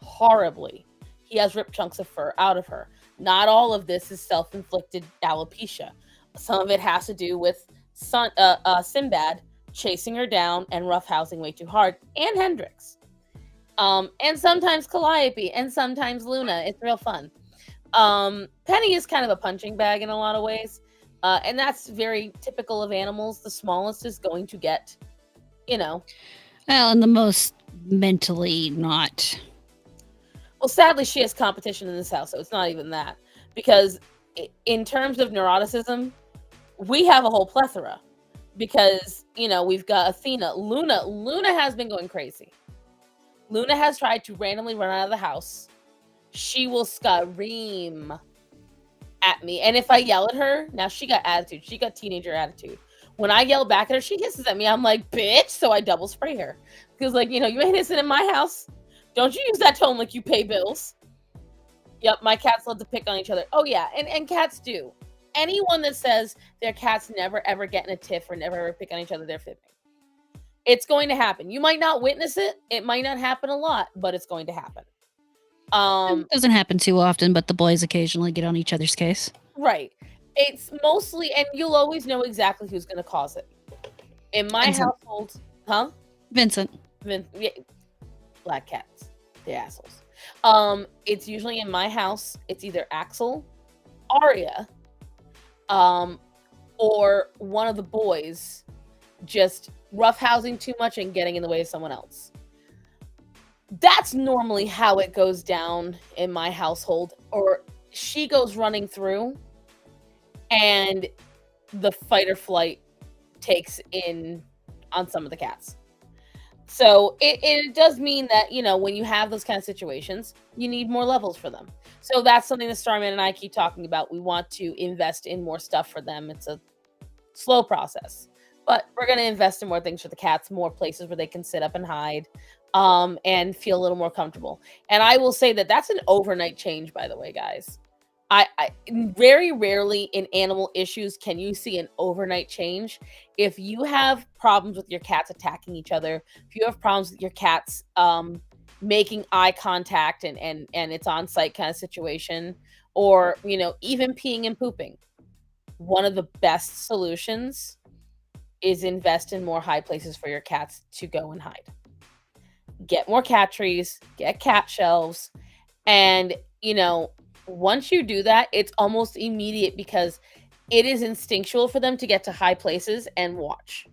horribly. He has ripped chunks of fur out of her. Not all of this is self-inflicted alopecia. Some of it has to do with Sinbad chasing her down and roughhousing way too hard, and Hendrix. And sometimes Calliope, and sometimes Luna. It's real fun. Penny is kind of a punching bag in a lot of ways. And that's very typical of animals. The smallest is going to get, Well, and the most mentally not. Well, sadly, she has competition in this house, so it's not even that. Because in terms of neuroticism, we have a whole plethora. Because, we've got Athena. Luna has been going crazy. Luna has tried to randomly run out of the house. She will scream at me. And if I yell at her, now she got attitude. She got teenager attitude. When I yell back at her, she hisses at me. I'm like, bitch. So I double spray her. Because, you ain't hissing in my house. Don't you use that tone like you pay bills. Yep, my cats love to pick on each other. Oh, yeah, and cats do. Anyone that says their cats never, ever get in a tiff or never, ever pick on each other, they're fibbing. It's going to happen. You might not witness it. It might not happen a lot, but it's going to happen. It doesn't happen too often, but the boys occasionally get on each other's case. Right. It's mostly, and you'll always know exactly who's going to cause it. In my household, huh? Vincent. Yeah, black cats. They're assholes. It's usually in my house. It's either Axel, Arya, or one of the boys just roughhousing too much and getting in the way of someone else. That's normally how it goes down in my household. Or she goes running through and the fight or flight takes in on some of the cats. So it does mean that, when you have those kind of situations, you need more levels for them. So that's something that Starman and I keep talking about. We want to invest in more stuff for them. It's a slow process, but we're going to invest in more things for the cats, more places where they can sit up and hide, and feel a little more comfortable. And I will say that that's an overnight change, by the way, guys. I very rarely in animal issues can you see an overnight change. If you have problems with your cats attacking each other, if you have problems with your cats making eye contact and it's on site kind of situation, or even peeing and pooping, one of the best solutions is invest in more high places for your cats to go and hide. Get more cat trees, get cat shelves, and once you do that, it's almost immediate because it is instinctual for them to get to high places and watch.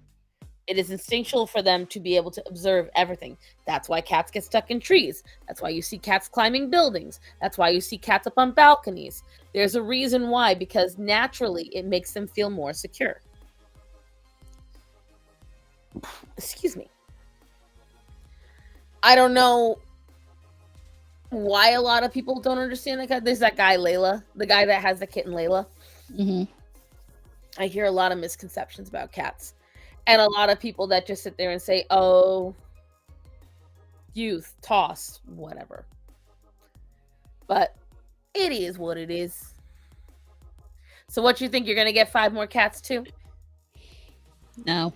It is instinctual for them to be able to observe everything. That's why cats get stuck in trees. That's why you see cats climbing buildings. That's why you see cats up on balconies. There's a reason why, because naturally it makes them feel more secure. Excuse me. I don't know why a lot of people don't understand that cat. There's that guy Layla, the guy that has the kitten Layla. Mm-hmm. I hear a lot of misconceptions about cats, and a lot of people that just sit there and say, "Oh, youth, toss, whatever." But it is what it is. So, what you think? You're gonna get 5 more cats too? No,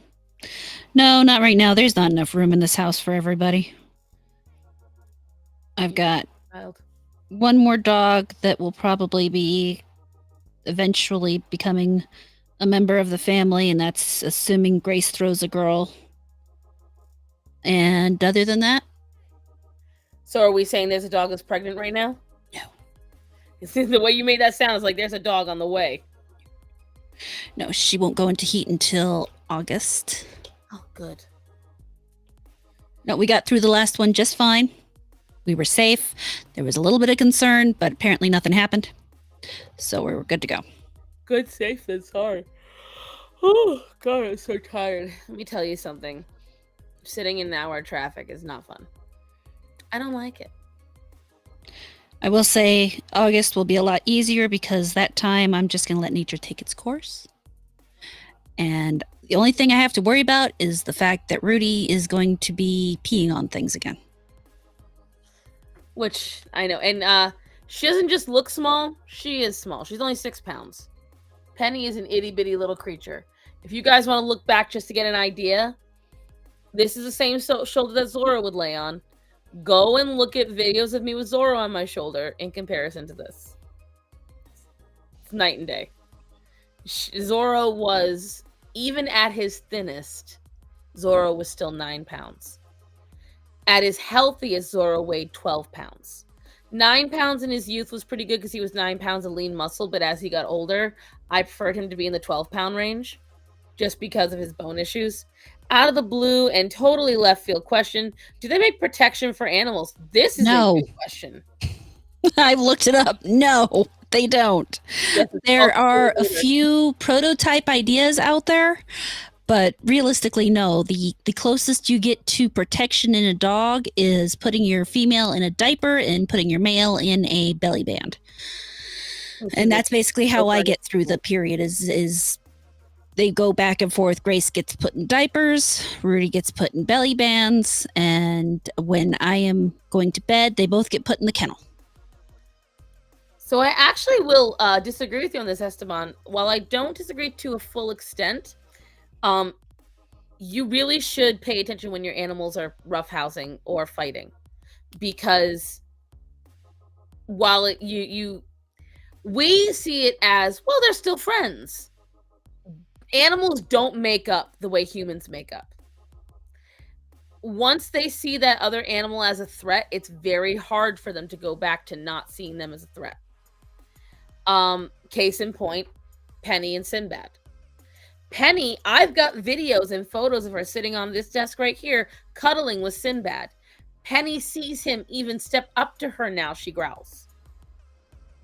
not right now. There's not enough room in this house for everybody. I've got Child. one more dog that will probably be eventually becoming a member of the family, and that's assuming Grace throws a girl. And other than that, So are we saying there's a dog that's pregnant right now? No. The way you made that sound is like there's a dog on the way. no, she won't go into heat until August. Oh, good. No, we got through the last one just fine. We were safe. There was a little bit of concern, but apparently nothing happened. So we were good to go. Good, safe, and sorry. Oh, God, I'm so tired. Let me tell you something. Sitting in hour traffic is not fun. I don't like it. I will say August will be a lot easier because that time I'm just going to let nature take its course. And the only thing I have to worry about is the fact that Rudy is going to be peeing on things again. Which, I know. And she doesn't just look small. She is small. She's only 6 pounds. Penny is an itty-bitty little creature. If you guys want to look back just to get an idea, this is the same shoulder that Zora would lay on. Go and look at videos of me with Zora on my shoulder in comparison to this. It's night and day. Zora was, even at his thinnest, Zora was still 9 pounds. At his healthiest, Zora weighed 12 pounds. 9 pounds in his youth was pretty good because he was 9 pounds of lean muscle, but as he got older, I preferred him to be in the 12-pound range just because of his bone issues. Out of the blue and totally left field question, do they make protection for animals? This is No. a good question. I've looked it up. No, they don't. Yes, There are a few prototype ideas out there, but realistically, no. The closest you get to protection in a dog is putting your female in a diaper and putting your male in a belly band. And that's basically how I get through the period is they go back and forth. Grace gets put in diapers, Rudy gets put in belly bands, and when I am going to bed, they both get put in the kennel. So I actually will disagree with you on this, Esteban. While I don't disagree to a full extent, you really should pay attention when your animals are roughhousing or fighting, because while we see it as, well, they're still friends. Animals don't make up the way humans make up. Once they see that other animal as a threat, it's very hard for them to go back to not seeing them as a threat. Case in point, Penny and Sinbad. Penny, I've got videos and photos of her sitting on this desk right here, cuddling with Sinbad. Penny sees him even step up to her now, she growls.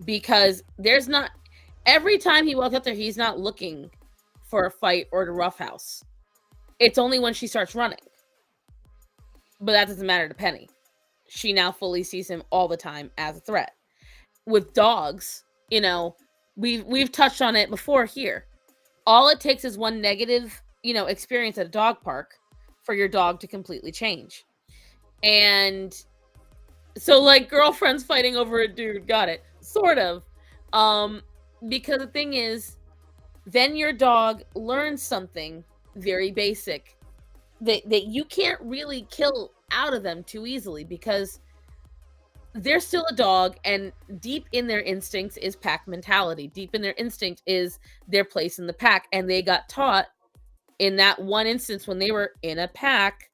Because there's not, every time he walks up there, he's not looking for a fight or to roughhouse. It's only when she starts running. But that doesn't matter to Penny. She now fully sees him all the time as a threat. With dogs, you know, we've touched on it before here. All it takes is one negative, experience at a dog park for your dog to completely change. And so, like, girlfriends fighting over a dude, got it. Sort of. Because the thing is, then your dog learns something very basic that you can't really kill out of them too easily, because they're still a dog, and deep in their instincts is pack mentality. Deep in their instinct is their place in the pack, and they got taught in that one instance when they were in a pack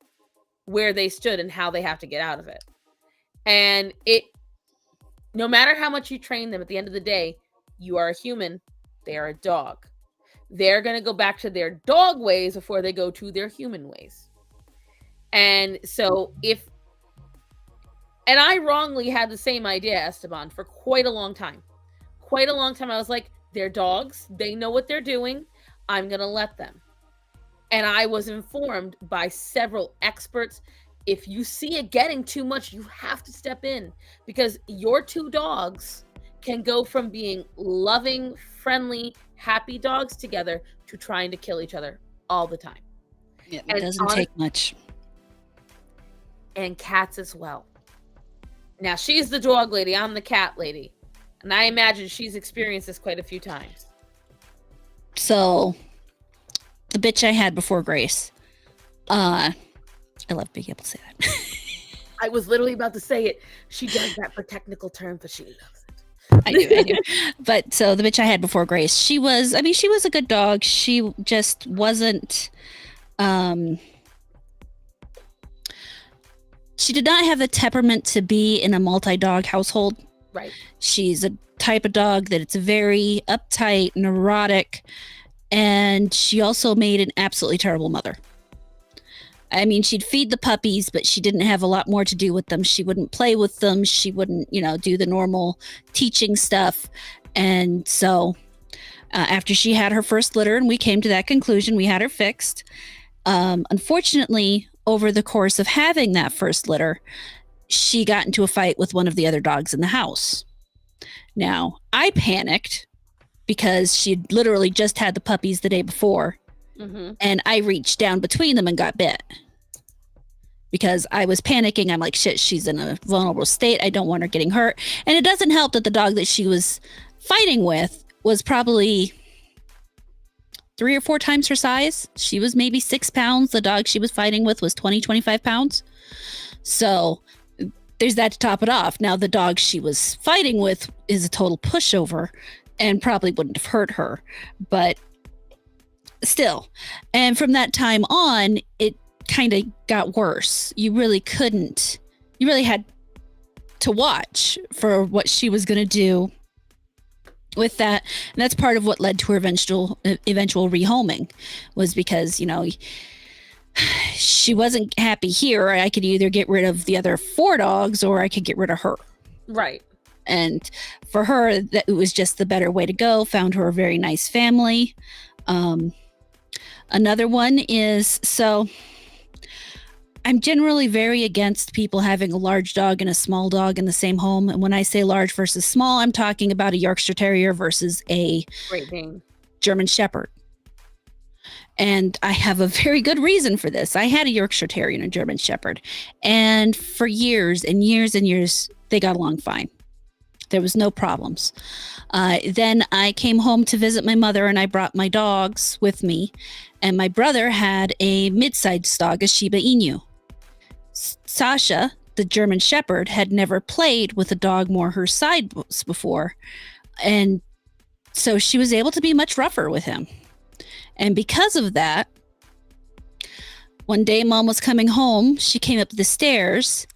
where they stood and how they have to get out of it. And no matter how much you train them, at the end of the day, you are a human, they are a dog. They're going to go back to their dog ways before they go to their human ways. And so and I wrongly had the same idea, Esteban, for quite a long time. Quite a long time. I was like, they're dogs. They know what they're doing. I'm going to let them. And I was informed by several experts. If you see it getting too much, you have to step in, because your two dogs can go from being loving, friendly, happy dogs together to trying to kill each other all the time. Yeah, it doesn't take much. And cats as well. Now, she's the dog lady, I'm the cat lady. And I imagine she's experienced this quite a few times. So, the bitch I had before Grace. I love being able to say that. I was literally about to say it. She does that for technical terms, but she loves it. I do. But so the bitch I had before Grace, she was a good dog. She just wasn't, she did not have the temperament to be in a multi-dog household. Right. She's a type of dog that it's very uptight, neurotic, and she also made an absolutely terrible mother. I mean, she'd feed the puppies, but she didn't have a lot more to do with them. She wouldn't play with them. She wouldn't, do the normal teaching stuff. And so after she had her first litter and we came to that conclusion, we had her fixed. Unfortunately, over the course of having that first litter, she got into a fight with one of the other dogs in the house. Now, I panicked because she'd literally just had the puppies the day before. Mm-hmm. And I reached down between them and got bit because I was panicking. I'm like, shit, she's in a vulnerable state. I don't want her getting hurt. And it doesn't help that the dog that she was fighting with was probably 3 or 4 times her size. She was maybe 6 pounds. The dog she was fighting with was 20, 25 pounds. So there's that to top it off. Now the dog she was fighting with is a total pushover and probably wouldn't have hurt her, but still. And from that time on, it kind of got worse. You really had to watch for what she was going to do with that. And that's part of what led to her eventual rehoming, was because, she wasn't happy here. I could either get rid of the other 4 dogs or I could get rid of her. Right. And for her, that it was just the better way to go. Found her a very nice family. Another one is, so I'm generally very against people having a large dog and a small dog in the same home. And when I say large versus small, I'm talking about a Yorkshire Terrier versus a Great Dane. German Shepherd. And I have a very good reason for this. I had a Yorkshire Terrier and a German Shepherd. And for years and years and years, they got along fine. There was no problems. Then I came home to visit my mother and I brought my dogs with me. And my brother had a mid-sized dog, a Shiba Inu. Sasha, the German Shepherd, had never played with a dog more her size before. And so she was able to be much rougher with him. And because of that, one day Mom was coming home. She came up the stairs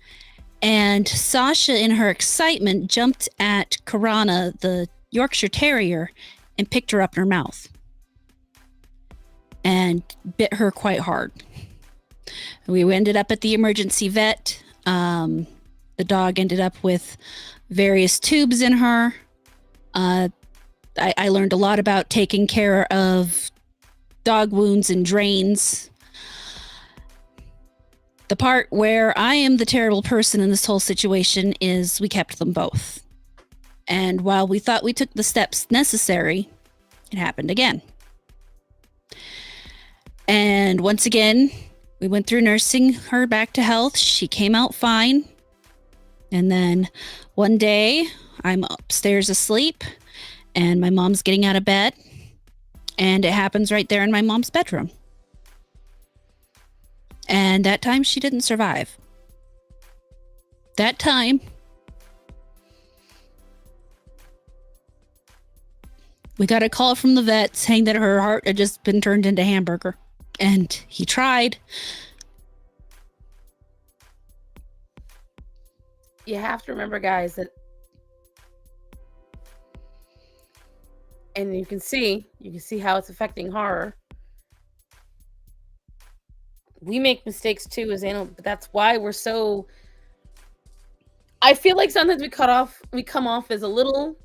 and Sasha, in her excitement, jumped at Karana, the Yorkshire Terrier, and picked her up in her mouth and bit her quite hard. We ended up at the emergency vet. The dog ended up with various tubes in her. I learned a lot about taking care of dog wounds and drains. The part where I am the terrible person in this whole situation is we kept them both. And while we thought we took the steps necessary, it happened again. And once again, we went through nursing her back to health. She came out fine. And then one day, I'm upstairs asleep, and my mom's getting out of bed. And it happens right there in my mom's bedroom. And that time, she didn't survive. That time, we got a call from the vet saying that her heart had just been turned into hamburger. And he tried. You have to remember, guys, that, and you can see how it's affecting horror. We make mistakes too as animals, but that's why we're so, I feel like sometimes we come off as a little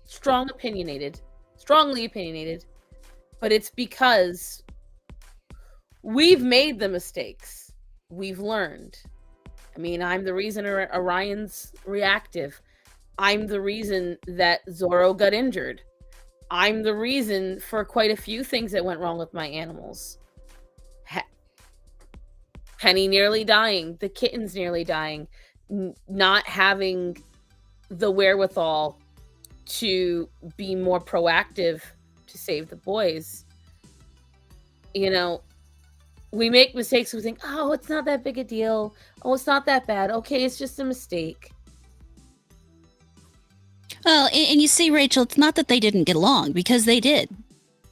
strongly opinionated, but it's because we've made the mistakes. We've learned. I mean, I'm the reason Orion's reactive. I'm the reason that Zorro got injured. I'm the reason for quite a few things that went wrong with my animals. Penny nearly dying, the kittens nearly dying, not having the wherewithal to be more proactive to save the boys. we make mistakes. We think, oh, it's not that big a deal. Oh, it's not that bad. Okay, it's just a mistake. Well, and you see, Rachel, it's not that they didn't get along, because they did.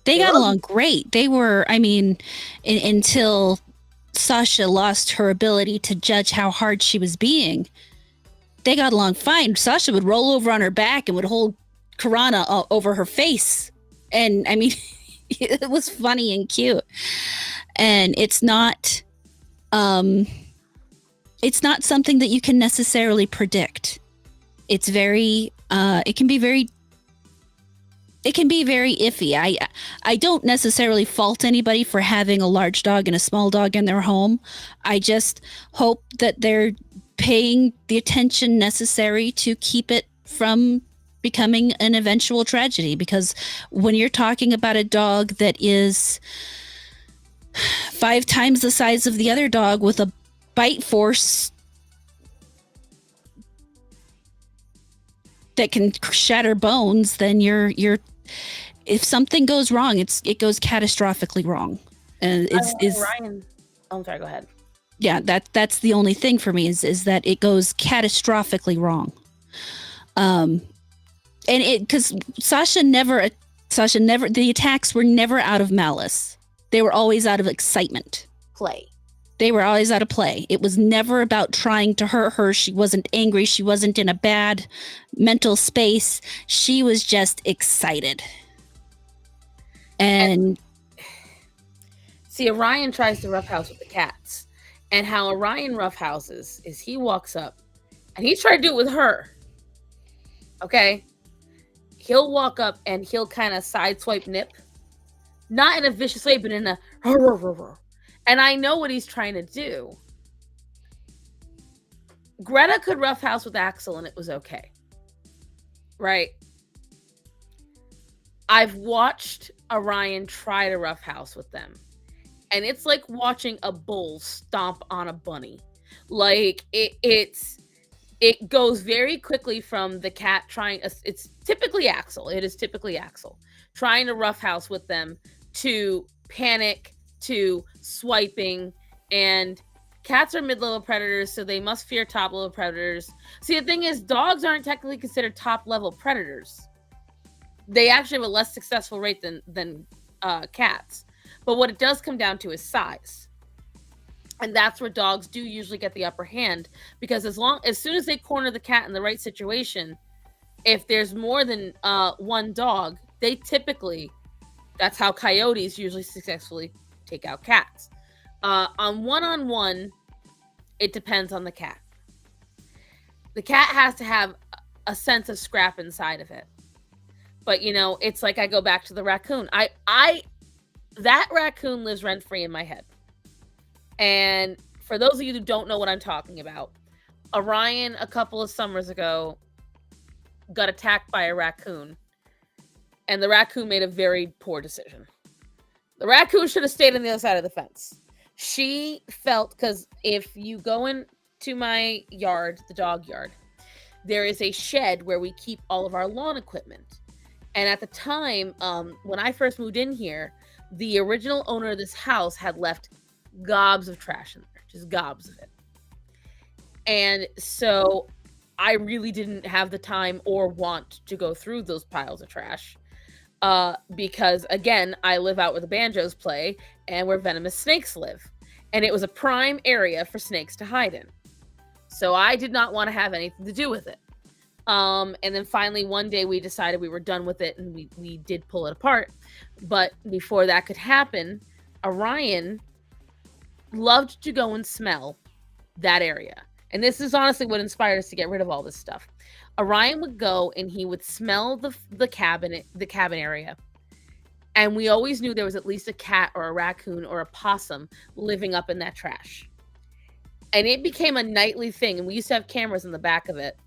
They got along great. They were, I mean, until Sasha lost her ability to judge how hard she was being, they got along fine. Sasha would roll over on her back and would hold Karana over her face. And I mean, it was funny and cute. And it's not something that you can necessarily predict. It's very, it can be very iffy. I don't necessarily fault anybody for having a large dog and a small dog in their home. I just hope that they're paying the attention necessary to keep it from becoming an eventual tragedy. Because when you're talking about a dog that is 5 times the size of the other dog with a bite force that can shatter bones, then you're if something goes wrong, it goes catastrophically wrong. And Ryan. Oh, I'm sorry. Go ahead. Yeah, that's the only thing for me is that it goes catastrophically wrong. And it, because Sasha never, the attacks were never out of malice. They were always out of excitement. Play. They were always out of play. It was never about trying to hurt her. She wasn't angry. She wasn't in a bad mental space. She was just excited. And see, Orion tries to roughhouse with the cats. And how Orion roughhouses is he walks up and he tried to do it with her. Okay? He'll walk up and he'll kind of sideswipe nip. Not in a vicious way, but in a and I know what he's trying to do. Greta could roughhouse with Axel and it was okay. Right? I've watched Orion try to roughhouse with them. And it's like watching a bull stomp on a bunny. Like it goes very quickly from the cat trying, it's typically Axel. It is typically Axel trying to roughhouse with them to panic, to swiping, and cats are mid-level predators, so they must fear top-level predators. See, the thing is, dogs aren't technically considered top-level predators. They actually have a less successful rate than cats. But what it does come down to is size. And that's where dogs do usually get the upper hand, because as soon as they corner the cat in the right situation, if there's more than one dog, they typically, that's how coyotes usually successfully take out cats. On one-on-one, it depends on the cat. The cat has to have a sense of scrap inside of it. But, you know, it's like I go back to the raccoon. That raccoon lives rent-free in my head. And for those of you who don't know what I'm talking about, Orion, a couple of summers ago, got attacked by a raccoon. And the raccoon made a very poor decision. The raccoon should have stayed on the other side of the fence. She felt, because if you go into my yard, the dog yard, there is a shed where we keep all of our lawn equipment. And at the time, when I first moved in here, the original owner of this house had left gobs of trash in there, just gobs of it. And so I really didn't have the time or want to go through those piles of trash. Because again, I live out where the banjos play and where venomous snakes live. And it was a prime area for snakes to hide in. So I did not want to have anything to do with it. And then finally one day we decided we were done with it, and we did pull it apart. But before that could happen, Orion loved to go and smell that area. And this is honestly what inspired us to get rid of all this stuff. Orion would go and he would smell the cabin area. And we always knew there was at least a cat or a raccoon or a possum living up in that trash. And it became a nightly thing. And we used to have cameras in the back of it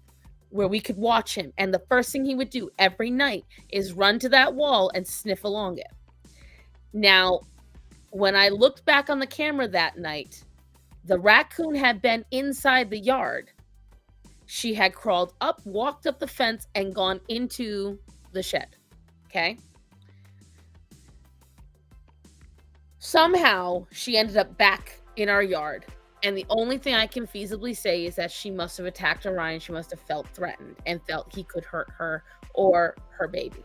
where we could watch him. And the first thing he would do every night is run to that wall and sniff along it. Now, when I looked back on the camera that night, the raccoon had been inside the yard. She had crawled up, walked up the fence, and gone into the shed. Okay? Somehow she ended up back in our yard. And the only thing I can feasibly say is that she must have attacked Orion. She must have felt threatened and felt he could hurt her or her baby.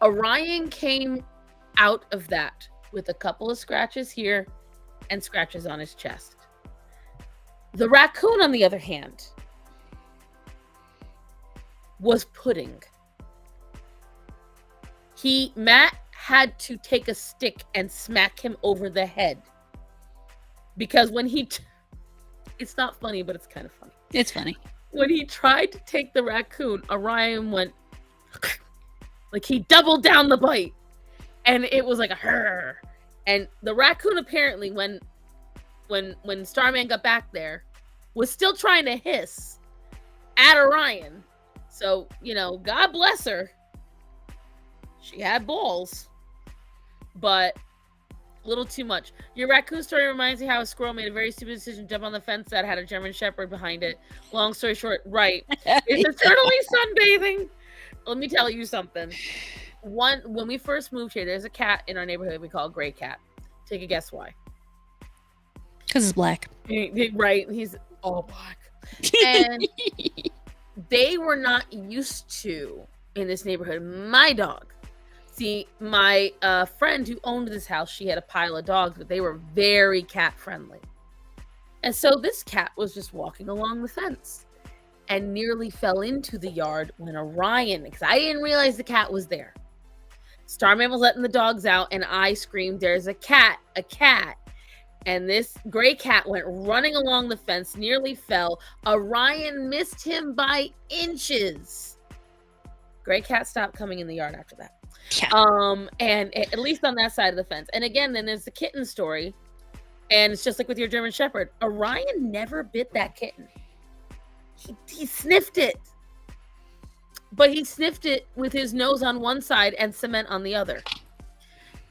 Orion came out of that with a couple of scratches here and scratches on his chest. The raccoon, on the other hand, was pudding. Matt had to take a stick and smack him over the head. Because when it's not funny, but it's kind of funny. It's funny. When he tried to take the raccoon, Orion went, like he doubled down the bite. And it was like a hurr. And the raccoon apparently, when Starman got back there, was still trying to hiss at Orion. So, God bless her. She had balls. But a little too much. Your raccoon story reminds me how a squirrel made a very stupid decision to jump on the fence that had a German Shepherd behind it. Long story short, right. It's eternally sunbathing. Let me tell you something. When we first moved here, there's a cat in our neighborhood we call Gray Cat. Take a guess why. Because it's black. Right. He's all black. And they were not used to, in this neighborhood, my dog. See, my friend who owned this house, she had a pile of dogs, but they were very cat friendly. And so this cat was just walking along the fence and nearly fell into the yard when Orion, because I didn't realize the cat was there. Starman was letting the dogs out and I screamed, "There's a cat, a cat." And this gray cat went running along the fence, nearly fell. Orion missed him by inches. Gray cat stopped coming in the yard after that. Yeah. And at least on that side of the fence. And again, then there's the kitten story. And it's just like with your German Shepherd. Orion never bit that kitten. He sniffed it. But he sniffed it with his nose on one side and cement on the other.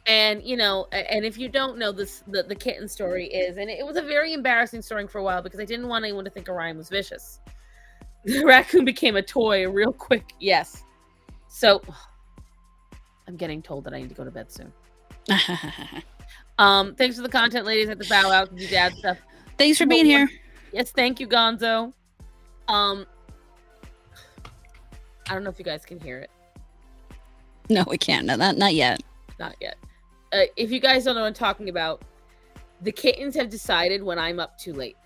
And, and if you don't know this, the kitten story is, and it was a very embarrassing story for a while because I didn't want anyone to think Orion was vicious. The raccoon became a toy real quick. Yes. So I'm getting told that I need to go to bed soon. Thanks for the content, ladies, at the bow out to do dad stuff. Thanks for being here. Yes, thank you, Gonzo. I don't know if you guys can hear it. No, we can't. No, not yet. Not yet. If you guys don't know what I'm talking about, the kittens have decided when I'm up too late.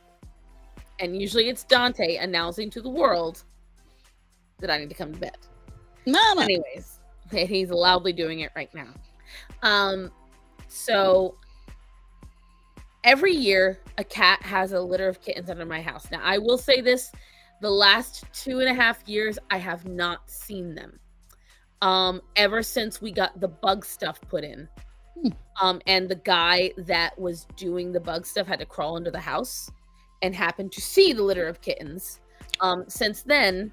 And usually it's Dante announcing to the world that I need to come to bed. Mama. Anyways, he's loudly doing it right now. So every year a cat has a litter of kittens under my house. Now I will say this, the last 2.5 years I have not seen them. Ever since we got the bug stuff put in. And the guy that was doing the bug stuff had to crawl under the house and happened to see the litter of kittens. Since then,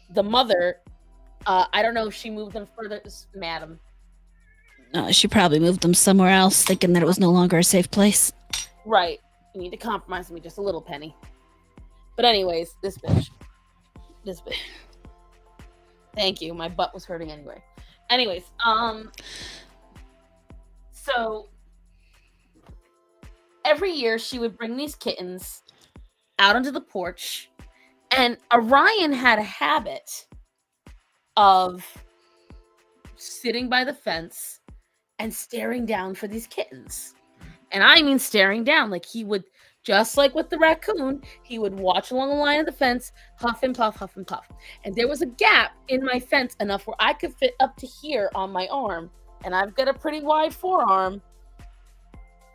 the mother, I don't know if she moved them further, madam. She probably moved them somewhere else, thinking that it was no longer a safe place. Right. You need to compromise me just a little, Penny. But anyways, this bitch. Thank you. My butt was hurting anyway. Anyways, so every year she would bring these kittens out onto the porch, and Orion had a habit of sitting by the fence and staring down for these kittens. And I mean staring down, like he would, just like with the raccoon, he would watch along the line of the fence, huff and puff, huff and puff. And there was a gap in my fence enough where I could fit up to here on my arm. And I've got a pretty wide forearm.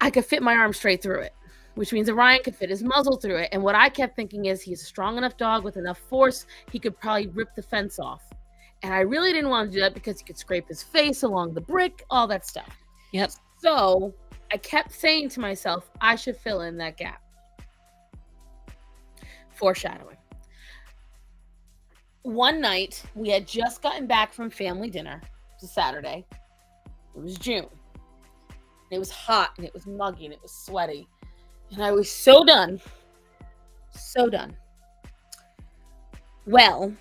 I could fit my arm straight through it, which means Orion could fit his muzzle through it. And what I kept thinking is he's a strong enough dog with enough force, he could probably rip the fence off. And I really didn't want to do that because he could scrape his face along the brick, all that stuff. Yep. So I kept saying to myself, I should fill in that gap. Foreshadowing. One night, we had just gotten back from family dinner. It was a Saturday. It was June. And it was hot, and it was muggy, and it was sweaty. And I was so done. So done. Well,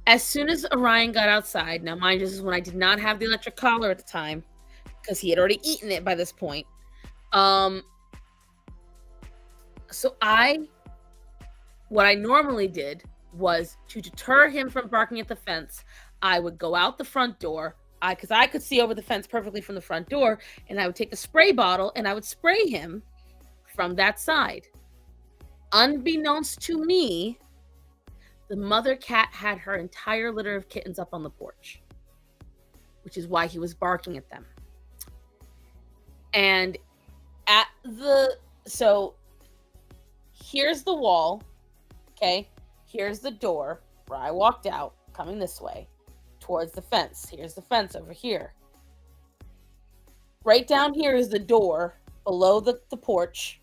As soon as Orion got outside, now mind you, this is when I did not have the electric collar at the time, because he had already eaten it by this point. So what I normally did was, to deter him from barking at the fence, I would go out the front door, because I could see over the fence perfectly from the front door, and I would take the spray bottle and I would spray him from that side. Unbeknownst to me, the mother cat had her entire litter of kittens up on the porch, which is why he was barking at them. And so here's the wall, okay? Here's the door where I walked out, coming this way towards the fence. Here's the fence over here. Right down here is the door below the porch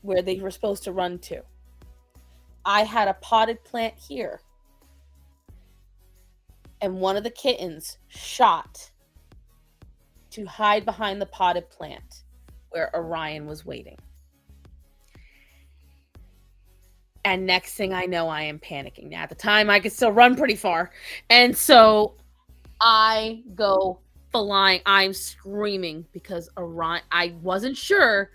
where they were supposed to run to. I had a potted plant here. And one of the kittens shot to hide behind the potted plant where Orion was waiting. And next thing I know, I am panicking. Now, at the time, I could still run pretty far. And so I go flying. I'm screaming because Orion, I wasn't sure.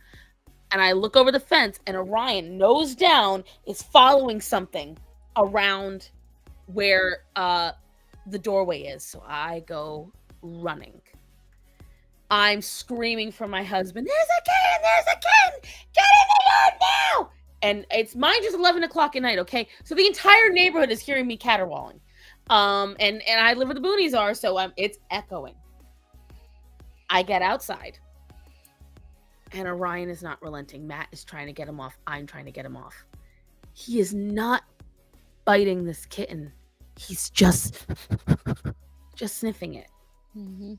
And I look over the fence, and Orion, nose down, is following something around where the doorway is. So I go running. I'm screaming for my husband. There's a kitten! There's a kitten! Get in the yard now! And it's mine just 11 o'clock at night, okay? So the entire neighborhood is hearing me caterwauling. And I live where the boonies are, so it's echoing. I get outside. And Orion is not relenting. Matt is trying to get him off. I'm trying to get him off. He is not biting this kitten. He's just sniffing it. Mm-hmm.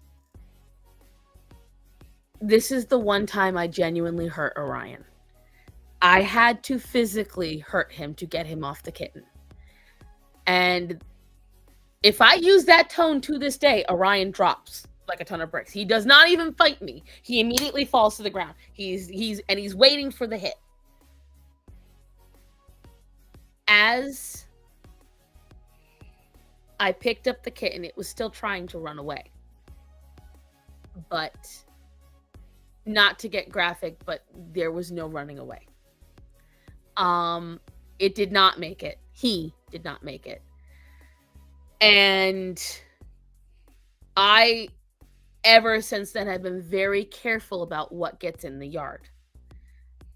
This is the one time I genuinely hurt Orion. I had to physically hurt him to get him off the kitten. And if I use that tone to this day, Orion drops like a ton of bricks. He does not even fight me. He immediately falls to the ground. He's waiting for the hit. As I picked up the kitten, it was still trying to run away. But not to get graphic, but there was no running away. It did not make it. He did not make it. And I, ever since then, have been very careful about what gets in the yard.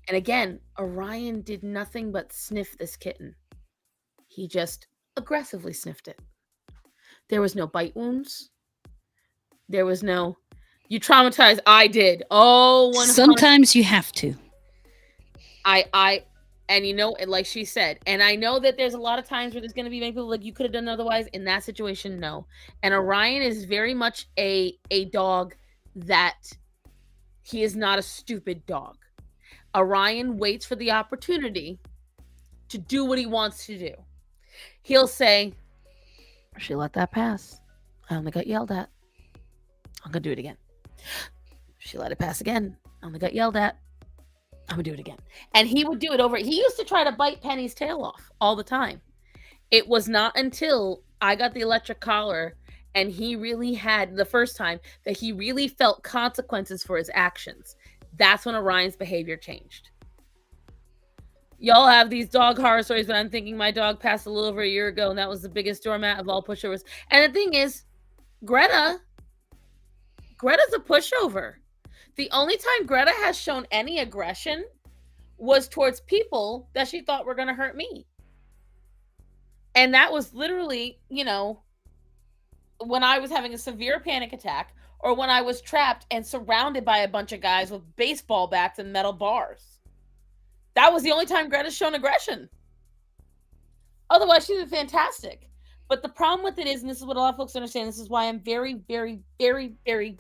And again, Orion did nothing but sniff this kitten. He just aggressively sniffed it. There was no bite wounds. There was no, you traumatized. I did. Oh, 100. Sometimes you have to. And you know, like she said, and I know that there's a lot of times where there's going to be many people like, you could have done otherwise. In that situation, no. And Orion is very much a dog that he is not a stupid dog. Orion waits for the opportunity to do what he wants to do. He'll say, she let that pass. I only got yelled at. I'm going to do it again. She let it pass again. I only got yelled at. I'm gonna do it again. And he would do it over. He used to try to bite Penny's tail off all the time. It was not until I got the electric collar and he really had, the first time, that he really felt consequences for his actions. That's when Orion's behavior changed. Y'all have these dog horror stories, but I'm thinking my dog passed a little over a year ago, and that was the biggest doormat of all pushovers. And the thing is, Greta's a pushover. The only time Greta has shown any aggression was towards people that she thought were going to hurt me. And that was literally, you know, when I was having a severe panic attack, or when I was trapped and surrounded by a bunch of guys with baseball bats and metal bars. That was the only time Greta's shown aggression. Otherwise, she's been fantastic. But the problem with it is, and this is what a lot of folks understand, this is why I'm very, very, very, very,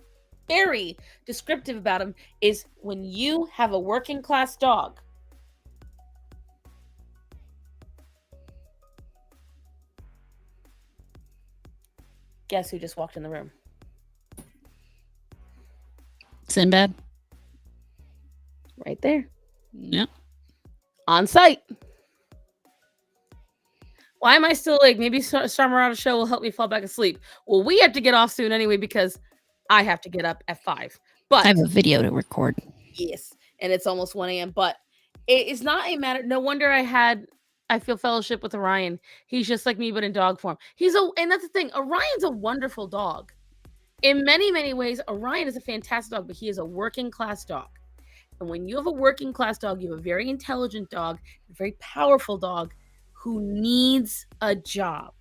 very descriptive about him, is when you have a working class dog, guess who just walked in the room? Sinbad? Right there. Yep. On site. Why am I still like, maybe StarMorata show will help me fall back asleep? Well, we have to get off soon anyway because I have to get up at 5. But I have a video to record. yes, and it's almost 1 a.m. But it is not a matter. No wonder I feel fellowship with Orion. He's just like me, but in dog form. And that's the thing. Orion's a wonderful dog. In many, many ways, Orion is a fantastic dog, but he is a working class dog. And when you have a working class dog, you have a very intelligent dog, a very powerful dog who needs a job.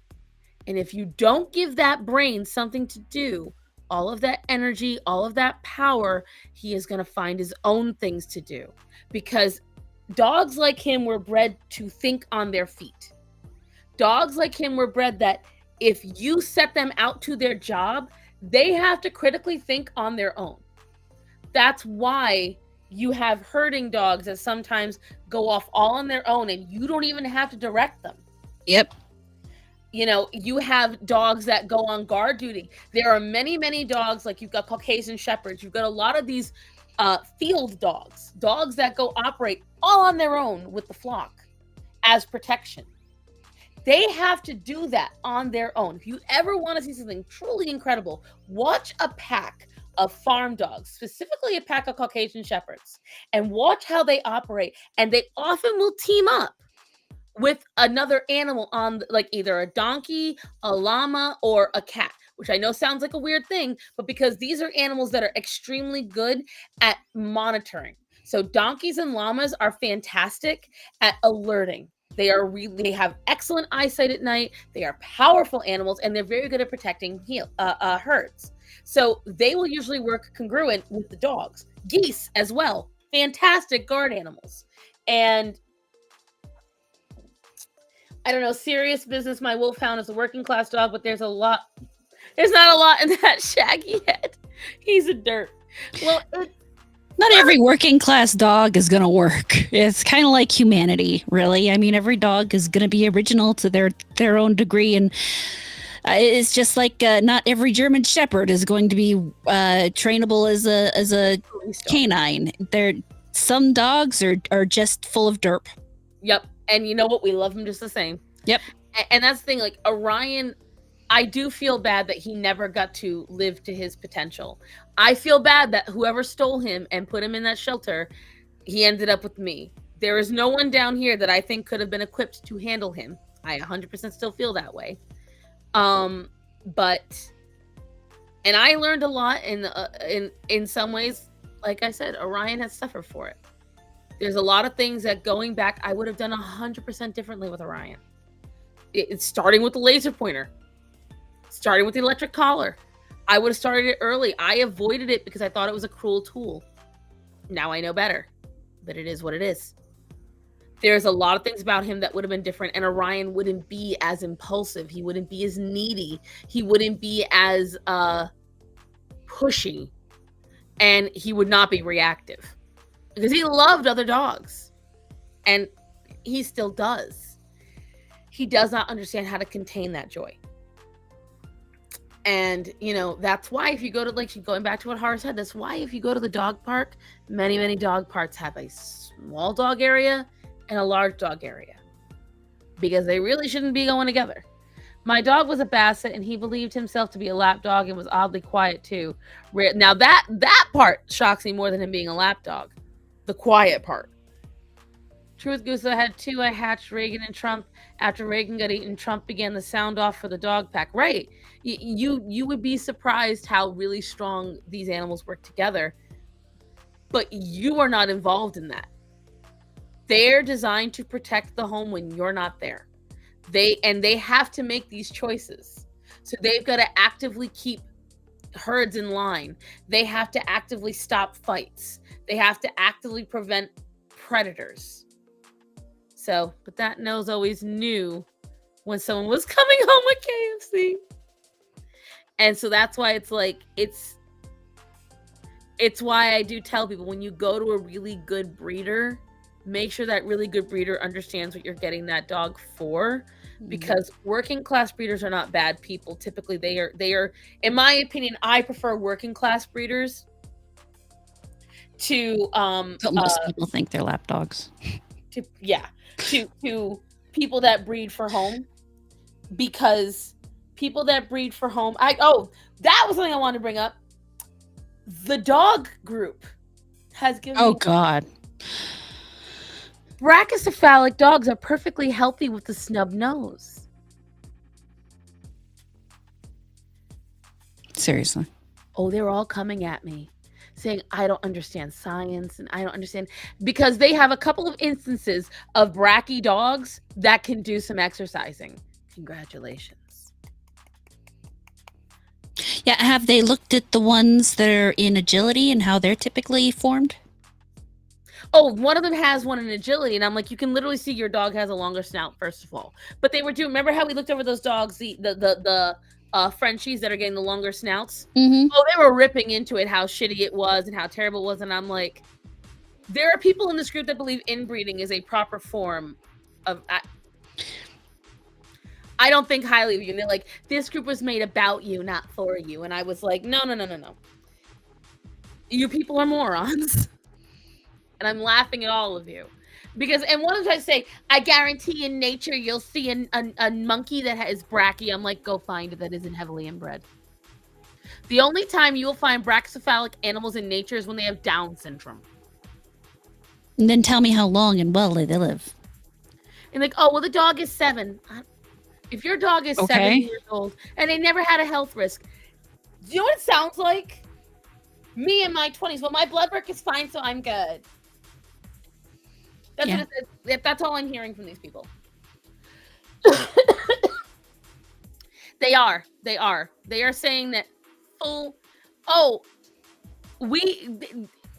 And if you don't give that brain something to do, all of that energy, all of that power, he is going to find his own things to do. Because dogs like him were bred to think on their feet. Dogs like him were bred that if you set them out to their job, they have to critically think on their own. That's why you have herding dogs that sometimes go off all on their own and you don't even have to direct them. Yep. You have dogs that go on guard duty. There are many, many dogs, like you've got Caucasian Shepherds. You've got a lot of these field dogs that go operate all on their own with the flock as protection. They have to do that on their own. If you ever want to see something truly incredible, watch a pack of farm dogs, specifically a pack of Caucasian Shepherds, and watch how they operate. And they often will team up with another animal on, like either a donkey, a llama, or a cat, which I know sounds like a weird thing, but because these are animals that are extremely good at monitoring. So donkeys and llamas are fantastic at alerting. They have excellent eyesight at night. They are powerful animals, and they're very good at protecting herds. So they will usually work congruent with the dogs. Geese as well, fantastic guard animals. And I don't know, serious business. My wolfhound is a working class dog, but there's not a lot in that shaggy head. He's a dirt. Well, not every working class dog is going to work. It's kind of like humanity, really. I mean, every dog is going to be original to their own degree. And it's just like not every German Shepherd is going to be trainable as a canine. Some dogs are just full of derp. Yep. And you know what? We love him just the same. Yep. And that's the thing. Like Orion, I do feel bad that he never got to live to his potential. I feel bad that whoever stole him and put him in that shelter, he ended up with me. There is no one down here that I think could have been equipped to handle him. I 100% still feel that way. And I learned a lot in some ways. Like I said, Orion has suffered for it. There's a lot of things that going back, I would have done 100% differently with Orion. It's starting with the laser pointer, starting with the electric collar. I would have started it early. I avoided it because I thought it was a cruel tool. Now I know better, but it is what it is. There's a lot of things about him that would have been different, and Orion wouldn't be as impulsive. He wouldn't be as needy. He wouldn't be as pushy, and he would not be reactive because he loved other dogs, and he still does. He does not understand how to contain that joy. And, that's why if you go to, going back to what Har said, that's why if you go to the dog park, many, many dog parks have a small dog area and a large dog area because they really shouldn't be going together. My dog was a Basset and he believed himself to be a lap dog and was oddly quiet too. Now that part shocks me more than him being a lap dog. The quiet part. Truth Goose, I had 2. I hatched Reagan and Trump. After Reagan got eaten, Trump began the sound off for the dog pack. Right. You would be surprised how really strong these animals work together. But you are not involved in that. They're designed to protect the home when you're not there. They have to make these choices. So they've got to actively keep herds in line. They have to actively stop fights. They have to actively prevent predators. So, but that nose always knew when someone was coming home with KFC. And so that's why it's why I do tell people when you go to a really good breeder, make sure that really good breeder understands what you're getting that dog for, because working class breeders are not bad people. Typically they are, in my opinion, I prefer working class breeders to But most people think they're lap dogs. to people that breed for home. because people that breed for home. That was something I wanted to bring up. The dog group has given Oh me God. brachycephalic dogs are perfectly healthy with the snub nose. Seriously. Oh, they're all coming at me saying I don't understand science and I don't understand, because they have a couple of instances of brachy dogs that can do some exercising. Congratulations. Yeah, have they looked at the ones that are in agility and how they're typically formed? Oh, one of them has one in agility, and I'm like, you can literally see your dog has a longer snout, first of all. But they were doing. Remember how we looked over those dogs, the Frenchies that are getting the longer snouts? Mm-hmm. Oh, they were ripping into it, how shitty it was and how terrible it was, and I'm like, there are people in this group that believe inbreeding is a proper form of. I don't think highly of you. And they're like, this group was made about you, not for you. And I was like, no. You people are morons. And I'm laughing at all of you. Because, and one of them tries to say, I guarantee in nature you'll see a monkey that is brachy. I'm like, go find it that isn't heavily inbred. The only time you will find brachycephalic animals in nature is when they have Down syndrome. And then tell me how long and well they live. And like, oh, well, the dog is 7. If your dog is 7 years old and they never had a health risk, do you know what it sounds like? Me in my 20s. Well, my blood work is fine, so I'm good. That's what it says. That's all I'm hearing from these people. They are saying that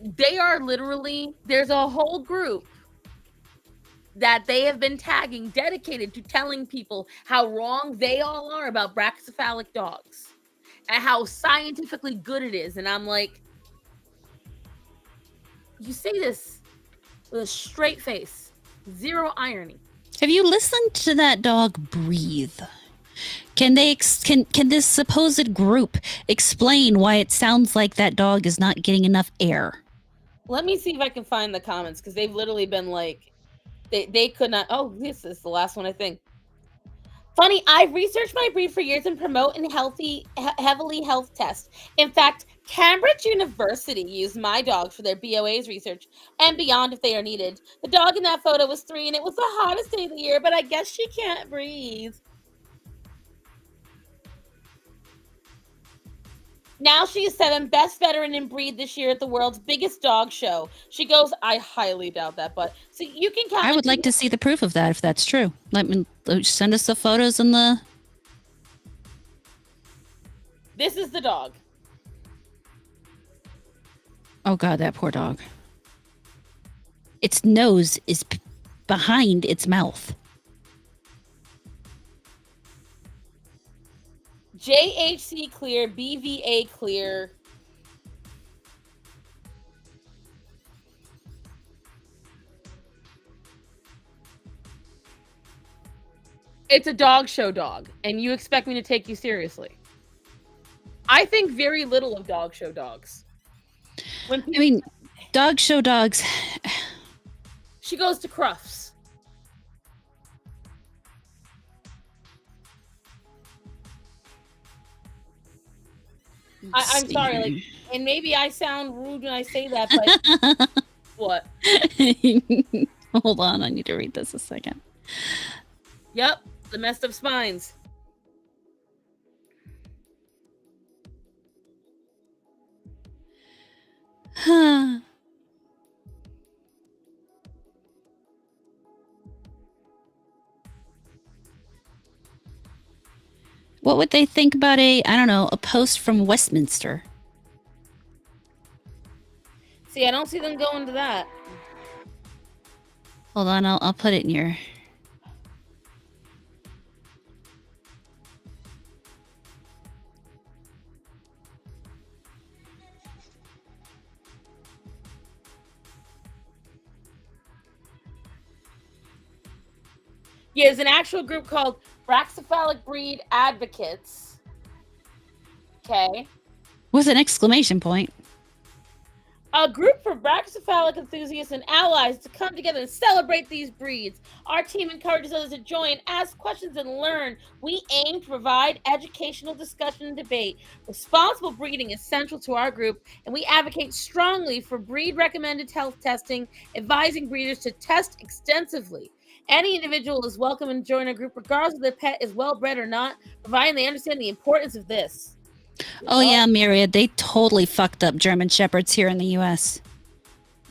they are literally, there's a whole group that they have been tagging dedicated to telling people how wrong they all are about brachycephalic dogs and how scientifically good it is. And I'm like, you say this with a straight face, zero irony. Have you listened to that dog breathe? Can this supposed group explain why it sounds like that dog is not getting enough air? Let me see if I can find the comments, because they've literally been like, they could not. Oh, this is the last one, I think. Funny, I've researched my breed for years and promote and heavily health test. In fact, Cambridge University used my dog for their BOA's research and beyond if they are needed. The dog in that photo was 3 and it was the hottest day of the year, but I guess she can't breathe. Now she is 7, best veteran in breed this year at the world's biggest dog show. She goes, I highly doubt that, but so you can comment. I would like to see the proof of that if that's true. Send us the photos and the. This is the dog. Oh God, that poor dog. Its nose is behind its mouth. JHC clear, BVA clear. It's a dog show dog, and you expect me to take you seriously. I think very little of dog show dogs. Dog show dogs. She goes to Crufts. I'm sorry, like, and maybe I sound rude when I say that, but what? Hold on, I need to read this a second. Yep, the messed up spines. What would they think about a post from Westminster? See, I don't see them going to that. Hold on, I'll put it in your. Yeah, there's an actual group called Brachycephalic Breed Advocates. Okay. With an exclamation point. A group for brachycephalic enthusiasts and allies to come together and celebrate these breeds. Our team encourages others to join, ask questions, and learn. We aim to provide educational discussion and debate. Responsible breeding is central to our group, and we advocate strongly for breed-recommended health testing, advising breeders to test extensively. Any individual is welcome to join a group regardless if their pet is well-bred or not, providing they understand the importance of this. Oh yeah, Myriad, they totally fucked up German Shepherds here in the U.S.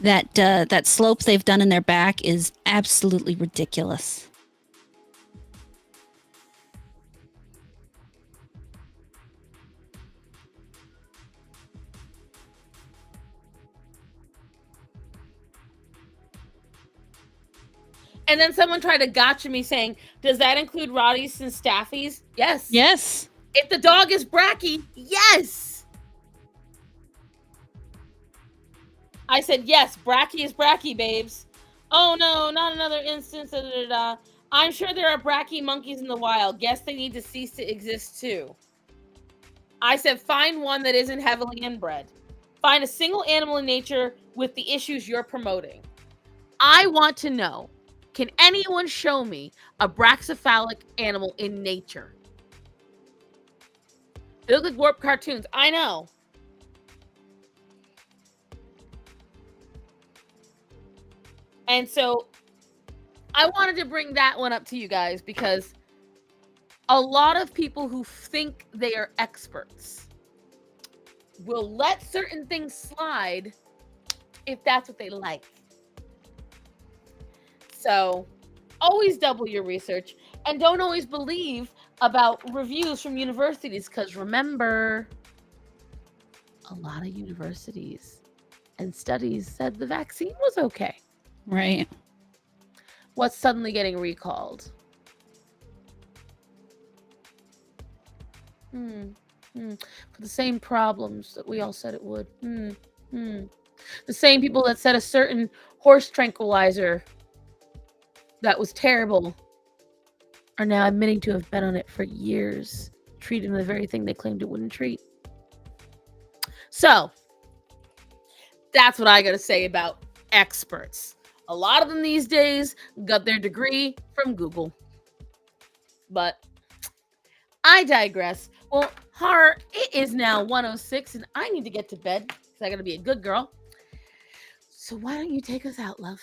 That slope they've done in their back is absolutely ridiculous. And then someone tried to gotcha me saying, does that include Rotties and Staffies? Yes. Yes. If the dog is bracky, yes. I said, yes, bracky is bracky, babes. Oh no, not another instance. Da, da, da. I'm sure there are bracky monkeys in the wild. Guess they need to cease to exist too. I said, find one that isn't heavily inbred. Find a single animal in nature with the issues you're promoting. I want to know, can anyone show me a brachycephalic animal in nature? They look like warped cartoons. I know. And so I wanted to bring that one up to you guys because a lot of people who think they are experts will let certain things slide if that's what they like. So always double your research and don't always believe about reviews from universities because remember, a lot of universities and studies said the vaccine was okay. Right. What's suddenly getting recalled? For the same problems that we all said it would. The same people that said a certain horse tranquilizer that was terrible are now admitting to have been on it for years, treating the very thing they claimed it wouldn't treat. So, that's what I got to say about experts. A lot of them these days got their degree from Google. But I digress. Well, Horror, it is now 1:06 and I need to get to bed because I got to be a good girl. So why don't you take us out, love?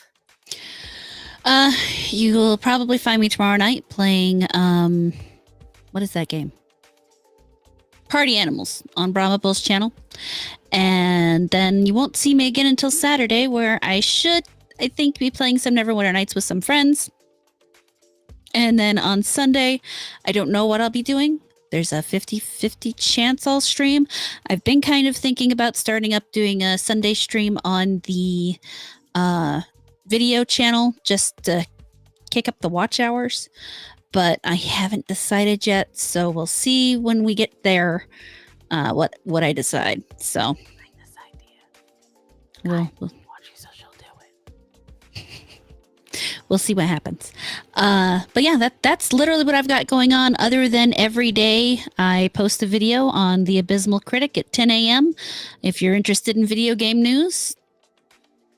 You'll probably find me tomorrow night playing, what is that game? Party Animals on Brahma Bull's channel. And then you won't see me again until Saturday, where I think, be playing some Neverwinter Nights with some friends. And then on Sunday, I don't know what I'll be doing. There's a 50-50 chance I'll stream. I've been kind of thinking about starting up doing a Sunday stream on the video channel just to kick up the watch hours. But I haven't decided yet, so we'll see when we get there what I decide. So I like this idea. We'll watch you, so she'll do it. We'll see what happens. But yeah, that's literally what I've got going on. Other than every day, I post a video on the Abysmal Critic at 10 a.m. If you're interested in video game news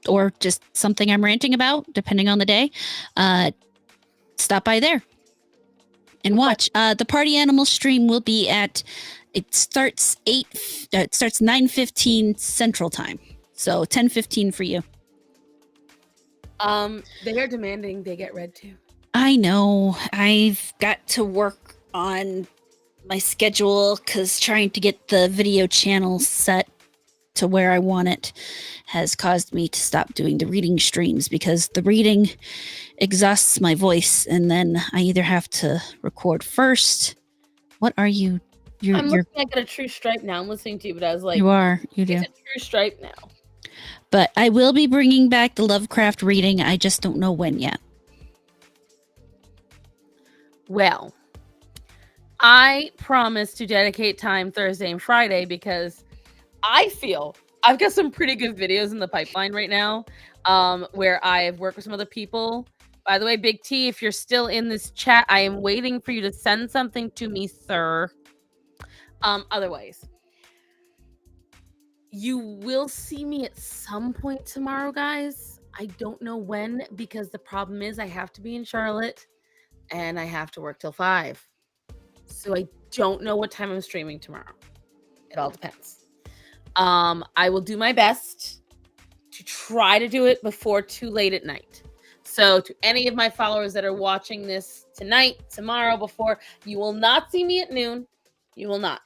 or just something I'm ranting about, depending on the day, stop by there and watch. The Party Animal stream will be it starts 9:15 Central Time. So 10:15 for you. They are demanding they get read too. I know. I've got to work on my schedule because trying to get the video channel set to where I want it has caused me to stop doing the reading streams because the reading exhausts my voice and then I either have to record first. What are you? I'm looking at a True Stripe now. I'm listening to you, but I was like, you do. It's a True Stripe now. But I will be bringing back the Lovecraft reading. I just don't know when yet. Well, I promise to dedicate time Thursday and Friday because I feel I've got some pretty good videos in the pipeline right now where I've worked with some other people. By the way, Big T, if you're still in this chat, I am waiting for you to send something to me, sir. Otherwise, You will see me at some point tomorrow, guys. I don't know when, because the problem is I have to be in Charlotte and I have to work till 5. So I don't know what time I'm streaming tomorrow. It all depends. I will do my best to try to do it before too late at night. So to any of my followers that are watching this tonight, tomorrow, before, you will not see me at noon. You will not.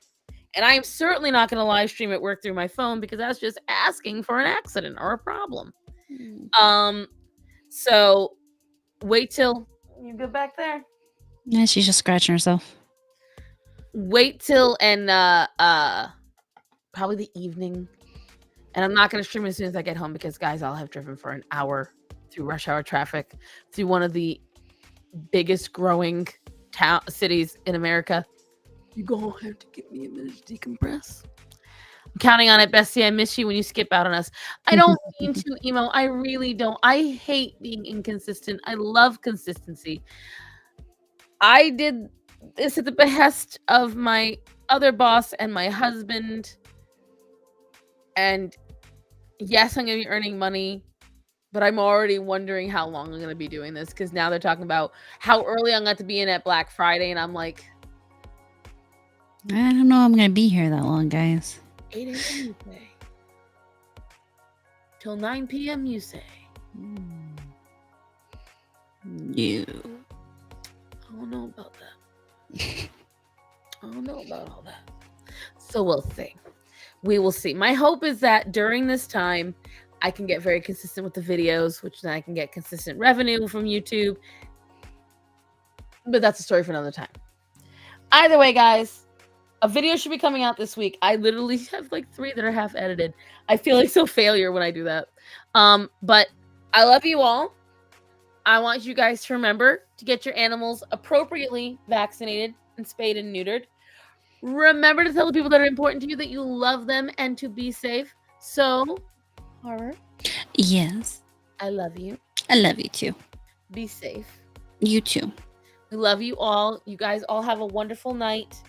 And I am certainly not going to live stream at work through my phone, because that's just asking for an accident or a problem. So wait till you get back there. Yeah, she's just scratching herself. Wait till and probably the evening. And I'm not going to stream as soon as I get home, because, guys, I'll have driven for an hour through rush hour traffic through one of the biggest growing cities in America. You're going to have to give me a minute to decompress. I'm counting on it, Bessie. I miss you when you skip out on us. I don't mean to, emo. I really don't. I hate being inconsistent. I love consistency. I did this at the behest of my other boss and my husband. And yes, I'm going to be earning money, but I'm already wondering how long I'm going to be doing this, because now they're talking about how early I'm going to be in at Black Friday. And I'm like, I don't know I'm going to be here that long, guys. 8 a.m. you say. Till 9 p.m. you say. No. I don't know about that. I don't know about all that. So we'll see. We will see. My hope is that during this time, I can get very consistent with the videos, which then I can get consistent revenue from YouTube. But that's a story for another time. Either way, guys, a video should be coming out this week. I literally have like 3 that are half edited. I feel like so failure when I do that. But I love you all. I want you guys to remember to get your animals appropriately vaccinated and spayed and neutered. Remember to tell the people that are important to you that you love them and to be safe. So, Horror, Yes. I love you. I love you too. Be safe. You too. We love you all. You guys all have a wonderful night.